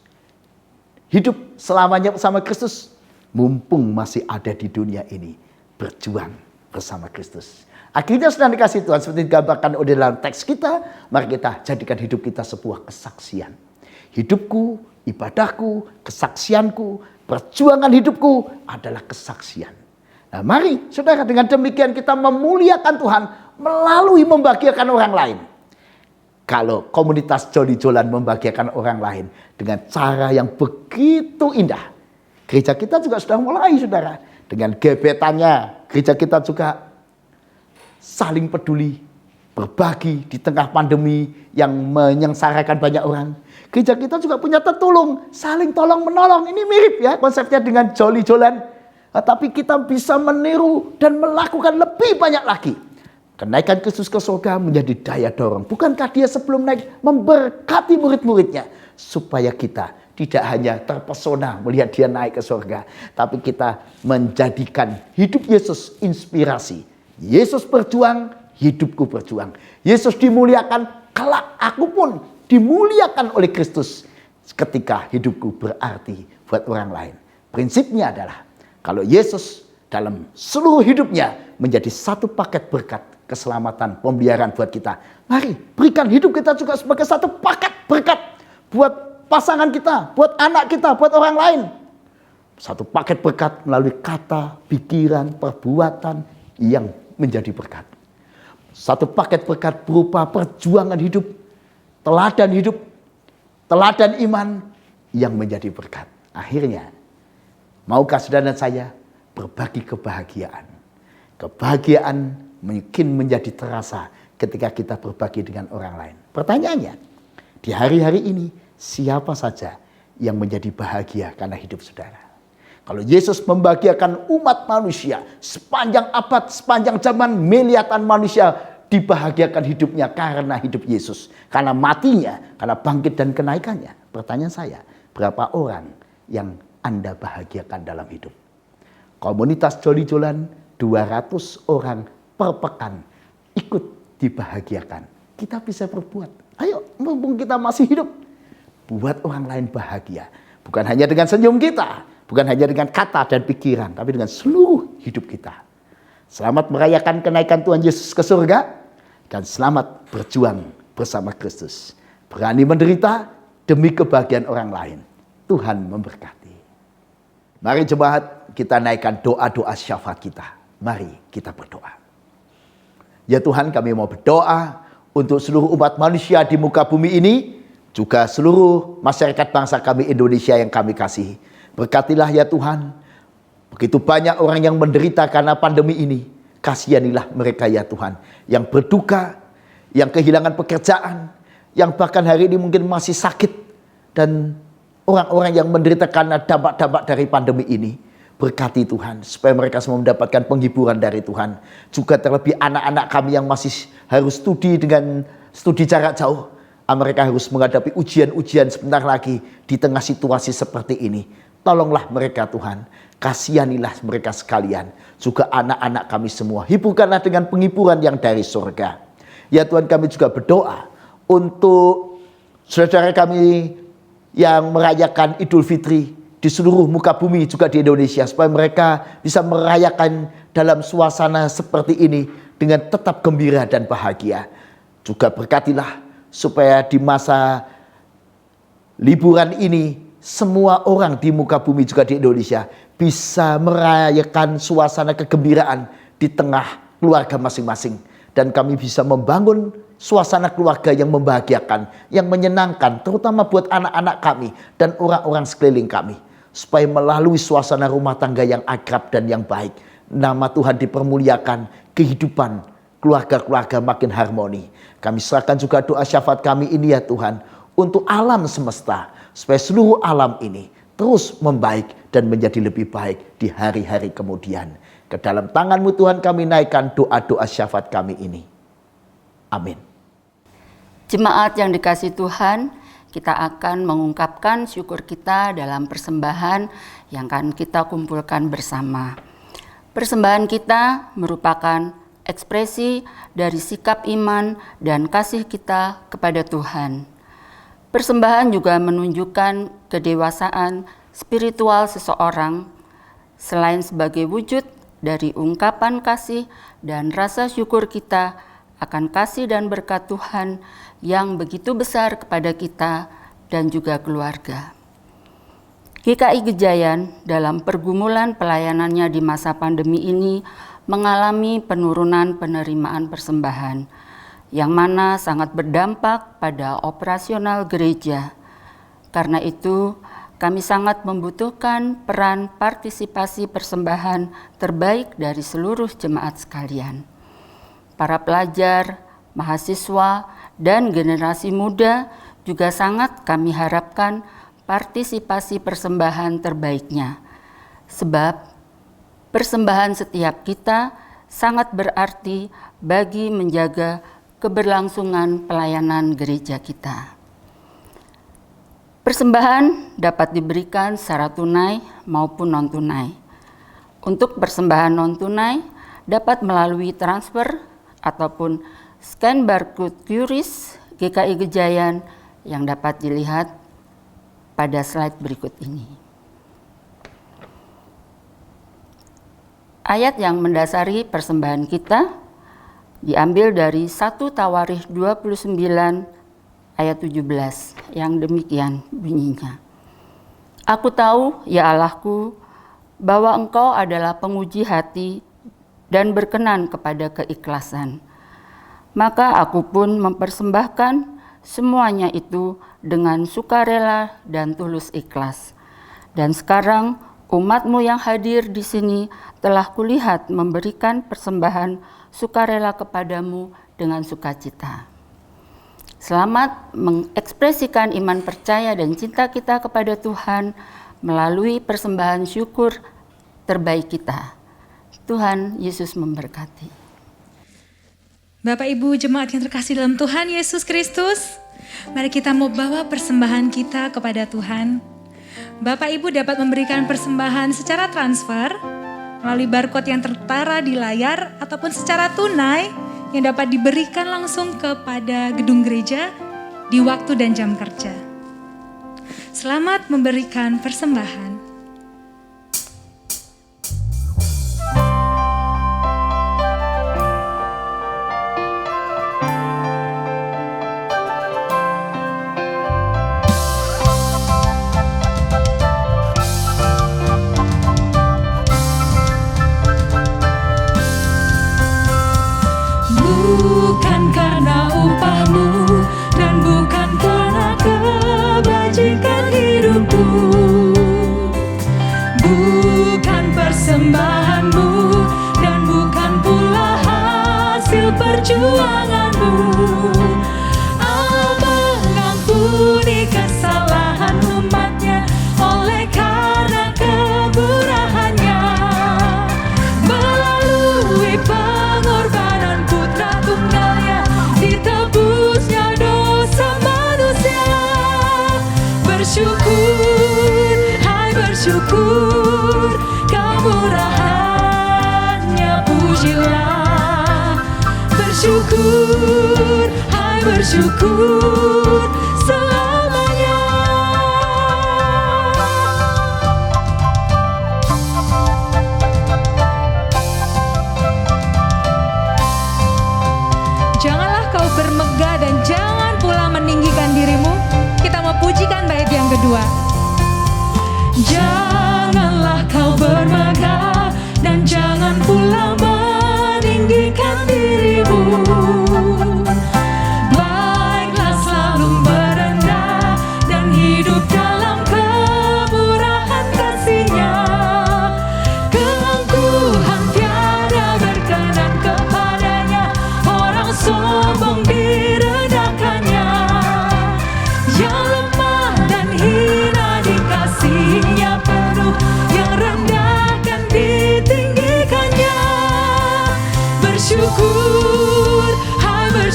Hidup selamanya bersama Kristus. Mumpung masih ada di dunia ini. Berjuang bersama Kristus. Akhirnya sudah dikasih Tuhan seperti digambarkan oleh dalam teks kita. Mari kita jadikan hidup kita sebuah kesaksian. Hidupku, ibadahku, kesaksianku, perjuangan hidupku adalah kesaksian. Nah mari saudara, dengan demikian kita memuliakan Tuhan melalui membahagiakan orang lain. Kalau komunitas Joli Jolan membahagiakan orang lain dengan cara yang begitu indah. Gereja kita juga sudah mulai saudara. Dengan gebetannya, gereja kita juga saling peduli, berbagi di tengah pandemi yang menyengsarakan banyak orang. Gereja kita juga punya tetulung, saling tolong menolong. Ini mirip ya konsepnya dengan Joli Jolan. Tapi kita bisa meniru dan melakukan lebih banyak lagi. Kenaikan Kristus ke surga menjadi daya dorong. Bukankah dia sebelum naik memberkati murid-muridnya supaya kita tidak hanya terpesona melihat dia naik ke surga, tapi kita menjadikan hidup Yesus inspirasi. Yesus berjuang, hidupku berjuang. Yesus dimuliakan, kelak aku pun dimuliakan oleh Kristus ketika hidupku berarti buat orang lain. Prinsipnya adalah kalau Yesus dalam seluruh hidupnya menjadi satu paket berkat, keselamatan, pembiaran buat kita. Mari berikan hidup kita juga sebagai satu paket berkat buat pasangan kita, buat anak kita, buat orang lain. Satu paket berkat melalui kata, pikiran, perbuatan yang menjadi berkat. Satu paket berkat berupa perjuangan hidup, teladan iman yang menjadi berkat. Akhirnya, maukah saudara dan saya berbagi kebahagiaan? Kebahagiaan mungkin menjadi terasa ketika kita berbagi dengan orang lain. Pertanyaannya, di hari-hari ini, siapa saja yang menjadi bahagia karena hidup saudara? Kalau Yesus membahagiakan umat manusia sepanjang abad, sepanjang zaman, miliaran manusia dibahagiakan hidupnya karena hidup Yesus. Karena matinya, karena bangkit dan kenaikannya. Pertanyaan saya, berapa orang yang Anda bahagiakan dalam hidup? Komunitas Joli Jolan 200 orang per pekan ikut dibahagiakan. Kita bisa berbuat. Ayo, mumpung kita masih hidup, buat orang lain bahagia. Bukan hanya dengan senyum kita, bukan hanya dengan kata dan pikiran, tapi dengan seluruh hidup kita. Selamat merayakan kenaikan Tuhan Yesus ke surga, dan selamat berjuang bersama Kristus. Berani menderita demi kebahagiaan orang lain. Tuhan memberkati. Mari jemaat, kita naikkan doa-doa syafaat kita. Mari kita berdoa. Ya Tuhan, kami mau berdoa untuk seluruh umat manusia di muka bumi ini, juga seluruh masyarakat bangsa kami Indonesia yang kami kasihi. Berkatilah ya Tuhan, begitu banyak orang yang menderita karena pandemi ini. Kasihanilah mereka ya Tuhan, yang berduka, yang kehilangan pekerjaan, yang bahkan hari ini mungkin masih sakit, dan orang-orang yang menderita karena dampak-dampak dari pandemi ini. Berkati Tuhan, supaya mereka semua mendapatkan penghiburan dari Tuhan. Juga terlebih anak-anak kami yang masih harus studi dengan studi jarak jauh. Mereka harus menghadapi ujian-ujian sebentar lagi di tengah situasi seperti ini. Tolonglah mereka Tuhan, kasihanilah mereka sekalian. Juga anak-anak kami semua, hiburkanlah dengan penghiburan yang dari surga. Ya Tuhan, kami juga berdoa untuk saudara kami yang merayakan Idul Fitri di seluruh muka bumi, juga di Indonesia, supaya mereka bisa merayakan dalam suasana seperti ini dengan tetap gembira dan bahagia. Juga berkatilah supaya di masa liburan ini semua orang di muka bumi, juga di Indonesia, bisa merayakan suasana kegembiraan di tengah keluarga masing-masing, dan kami bisa membangun suasana keluarga yang membahagiakan, yang menyenangkan, terutama buat anak-anak kami dan orang-orang sekeliling kami. Supaya melalui suasana rumah tangga yang akrab dan yang baik, nama Tuhan dipermuliakan, kehidupan keluarga-keluarga makin harmoni. Kami serahkan juga doa syafaat kami ini ya Tuhan, untuk alam semesta, supaya seluruh alam ini terus membaik dan menjadi lebih baik di hari-hari kemudian. Ke dalam tangan-Mu Tuhan kami naikkan doa-doa syafaat kami ini. Amin. Jemaat yang dikasihi Tuhan, kita akan mengungkapkan syukur kita dalam persembahan yang akan kita kumpulkan bersama. Persembahan kita merupakan ekspresi dari sikap iman dan kasih kita kepada Tuhan. Persembahan juga menunjukkan kedewasaan spiritual seseorang, selain sebagai wujud dari ungkapan kasih dan rasa syukur kita akan kasih dan berkat Tuhan yang begitu besar kepada kita dan juga keluarga. GKI Gejayan dalam pergumulan pelayanannya di masa pandemi ini mengalami penurunan penerimaan persembahan, yang mana sangat berdampak pada operasional gereja. Karena itu, kami sangat membutuhkan peran partisipasi persembahan terbaik dari seluruh jemaat sekalian. Para pelajar, mahasiswa, dan generasi muda juga sangat kami harapkan partisipasi persembahan terbaiknya. Sebab persembahan setiap kita sangat berarti bagi menjaga keberlangsungan pelayanan gereja kita. Persembahan dapat diberikan secara tunai maupun non-tunai. Untuk persembahan non-tunai dapat melalui transfer ataupun scan barcode QRIS GKI Gejayan yang dapat dilihat pada slide berikut ini. Ayat yang mendasari persembahan kita diambil dari 1 Tawarikh 29 ayat 17 yang demikian bunyinya. Aku tahu ya Allahku bahwa Engkau adalah penguji hati dan berkenan kepada keikhlasan. Maka aku pun mempersembahkan semuanya itu dengan sukarela dan tulus ikhlas. Dan sekarang umat-Mu yang hadir di sini telah kulihat memberikan persembahan sukarela kepadamu dengan sukacita. Selamat mengekspresikan iman percaya dan cinta kita kepada Tuhan melalui persembahan syukur terbaik kita. Tuhan Yesus memberkati. Bapak Ibu jemaat yang terkasih dalam Tuhan Yesus Kristus, mari kita mau bawa persembahan kita kepada Tuhan. Bapak Ibu dapat memberikan persembahan secara transfer melalui barcode yang tertara di layar ataupun secara tunai yang dapat diberikan langsung kepada gedung gereja di waktu dan jam kerja. Selamat memberikan persembahan. Bukan karena upahmu dan bukan karena kebajikan hidupmu, bukan persembahanmu dan bukan pula hasil perjuanganmu. Allah mengampuni kesalahan umatnya oleh karena kemurahannya, melalui pengorbanan putra tunggalnya ditebusnya dosa manusia. Bersyukur, hai bersyukur, kemurahannya pujilah. Bersyukur, hai bersyukur selamanya. Janganlah kau bermegah dan jangan pula meninggikan dirimu. Kita mau pujikan bait yang kedua. Janganlah kau bermegah dan jangan pula meninggikan dirimu.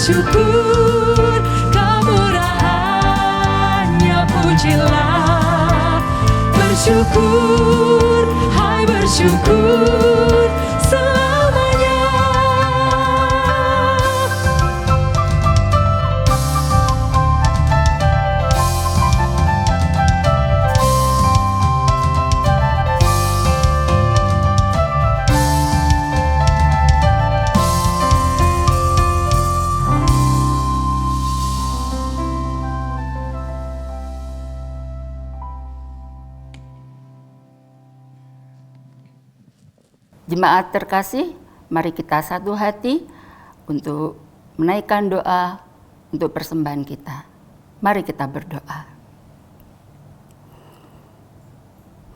bersyukur, kemurahan-Nya pujilah. Bersyukur, hai bersyukur selamanya. Jemaat terkasih, mari kita satu hati untuk menaikkan doa untuk persembahan kita. Mari kita berdoa.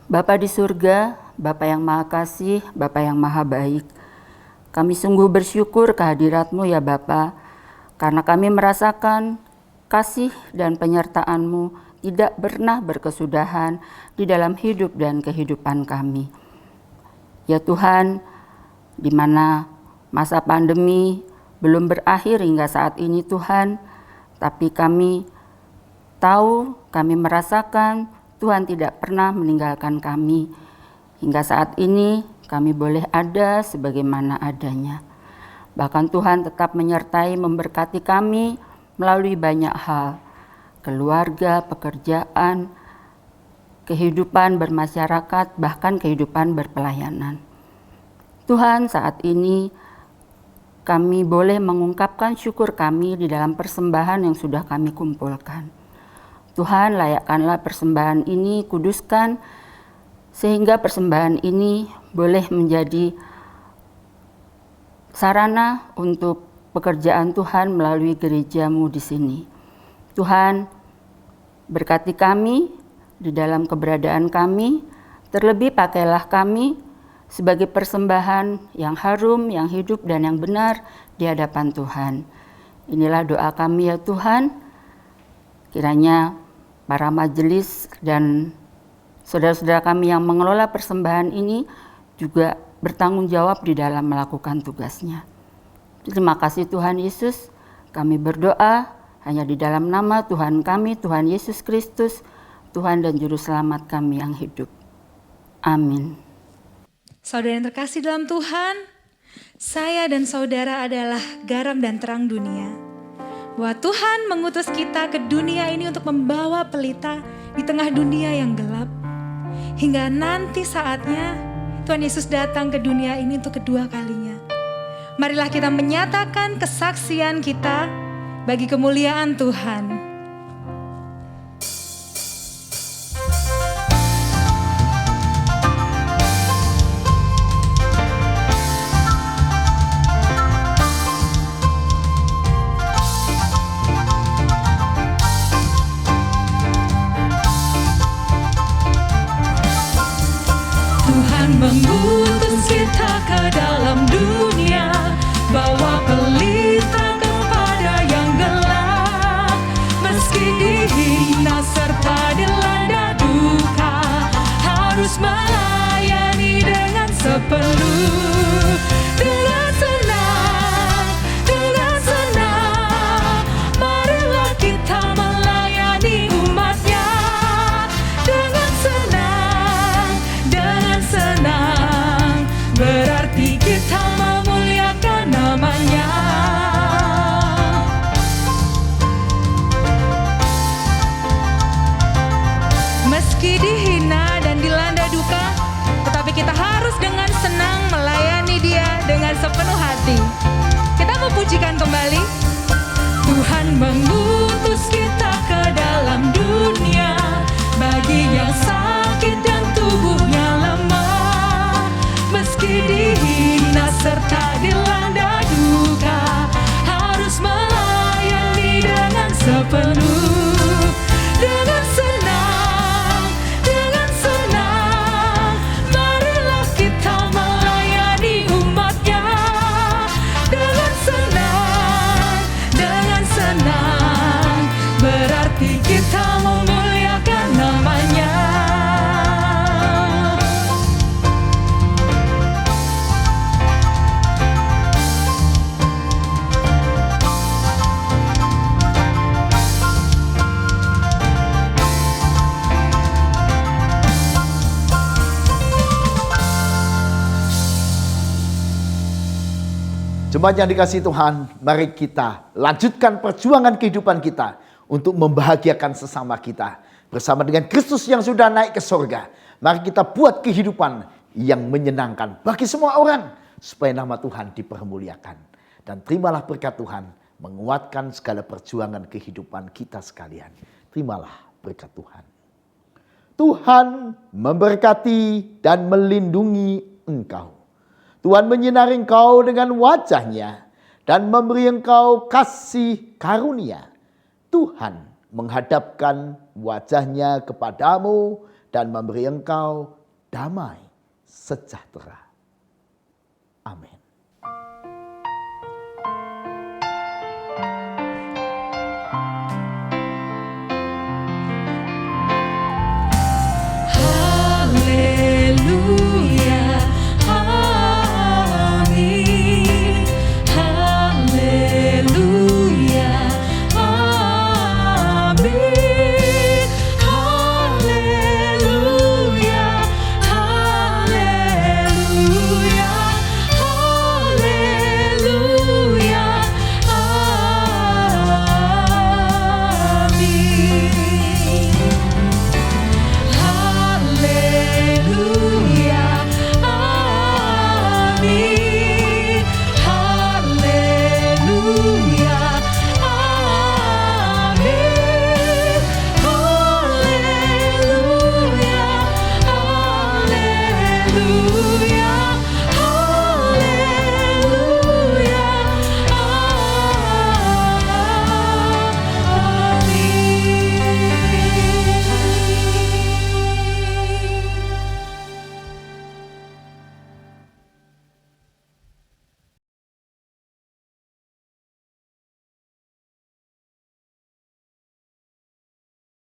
Bapa di surga, Bapa yang Maha Kasih, Bapa yang Maha Baik, kami sungguh bersyukur kehadirat-Mu ya Bapa, karena kami merasakan kasih dan penyertaan-Mu tidak pernah berkesudahan di dalam hidup dan kehidupan kami. Ya Tuhan, di mana masa pandemi belum berakhir hingga saat ini Tuhan, tapi kami tahu, kami merasakan Tuhan tidak pernah meninggalkan kami. Hingga saat ini kami boleh ada sebagaimana adanya. Bahkan Tuhan tetap menyertai memberkati kami melalui banyak hal, keluarga, pekerjaan, kehidupan bermasyarakat, bahkan kehidupan berpelayanan. Tuhan, saat ini kami boleh mengungkapkan syukur kami di dalam persembahan yang sudah kami kumpulkan. Tuhan, layakkanlah persembahan ini, kuduskan, sehingga persembahan ini boleh menjadi sarana untuk pekerjaan Tuhan melalui gereja-Mu di sini. Tuhan, berkati kami di dalam keberadaan kami, terlebih pakailah kami sebagai persembahan yang harum, yang hidup dan yang benar di hadapan Tuhan. Inilah doa kami ya Tuhan, kiranya para majelis dan saudara-saudara kami yang mengelola persembahan ini juga bertanggung jawab di dalam melakukan tugasnya. Terima kasih Tuhan Yesus, kami berdoa hanya di dalam nama Tuhan kami, Tuhan Yesus Kristus, Tuhan dan Juru Selamat kami yang hidup. Amin. Saudara yang terkasih dalam Tuhan, saya dan saudara adalah garam dan terang dunia. Bahwa Tuhan mengutus kita ke dunia ini untuk membawa pelita di tengah dunia yang gelap. Hingga nanti saatnya Tuhan Yesus datang ke dunia ini untuk kedua kalinya. Marilah kita menyatakan kesaksian kita bagi kemuliaan Tuhan. Mengutus kita ke dalam dunia, bawa pelita kepada yang gelap. Meski dihina serta dilanda duka, harus melayani dengan sepenuh. Dengan senang, marilah kita melayani umat-Nya. Dengan senang, berarti kita memuliakan nama-Nya. Meski dihina dan dilanda duka, tetapi kita harus dengan senang melayani Dia dengan sepenuh hati. Kita memujikan kembali. Tuhan mengutus kita ke dalam dunia, bagi yang sakit dan tubuhnya lemah. Meski dihina serta dilanda duka, harus melayani dengan sepenuh. Dengan senang, marilah kita melayani umat-Nya. Dengan senang, berarti kita memuliakan nama-Nya. Jemaat yang dikasihi Tuhan, mari kita lanjutkan perjuangan kehidupan kita untuk membahagiakan sesama kita. Bersama dengan Kristus yang sudah naik ke surga, mari kita buat kehidupan yang menyenangkan bagi semua orang, supaya nama Tuhan dipermuliakan. Dan terimalah berkat Tuhan, menguatkan segala perjuangan kehidupan kita sekalian. Terimalah berkat Tuhan. Tuhan memberkati dan melindungi engkau. Tuhan menyinari engkau dengan wajah-Nya dan memberi engkau kasih karunia. Tuhan menghadapkan wajah-Nya kepadamu dan memberi engkau damai sejahtera. Amin.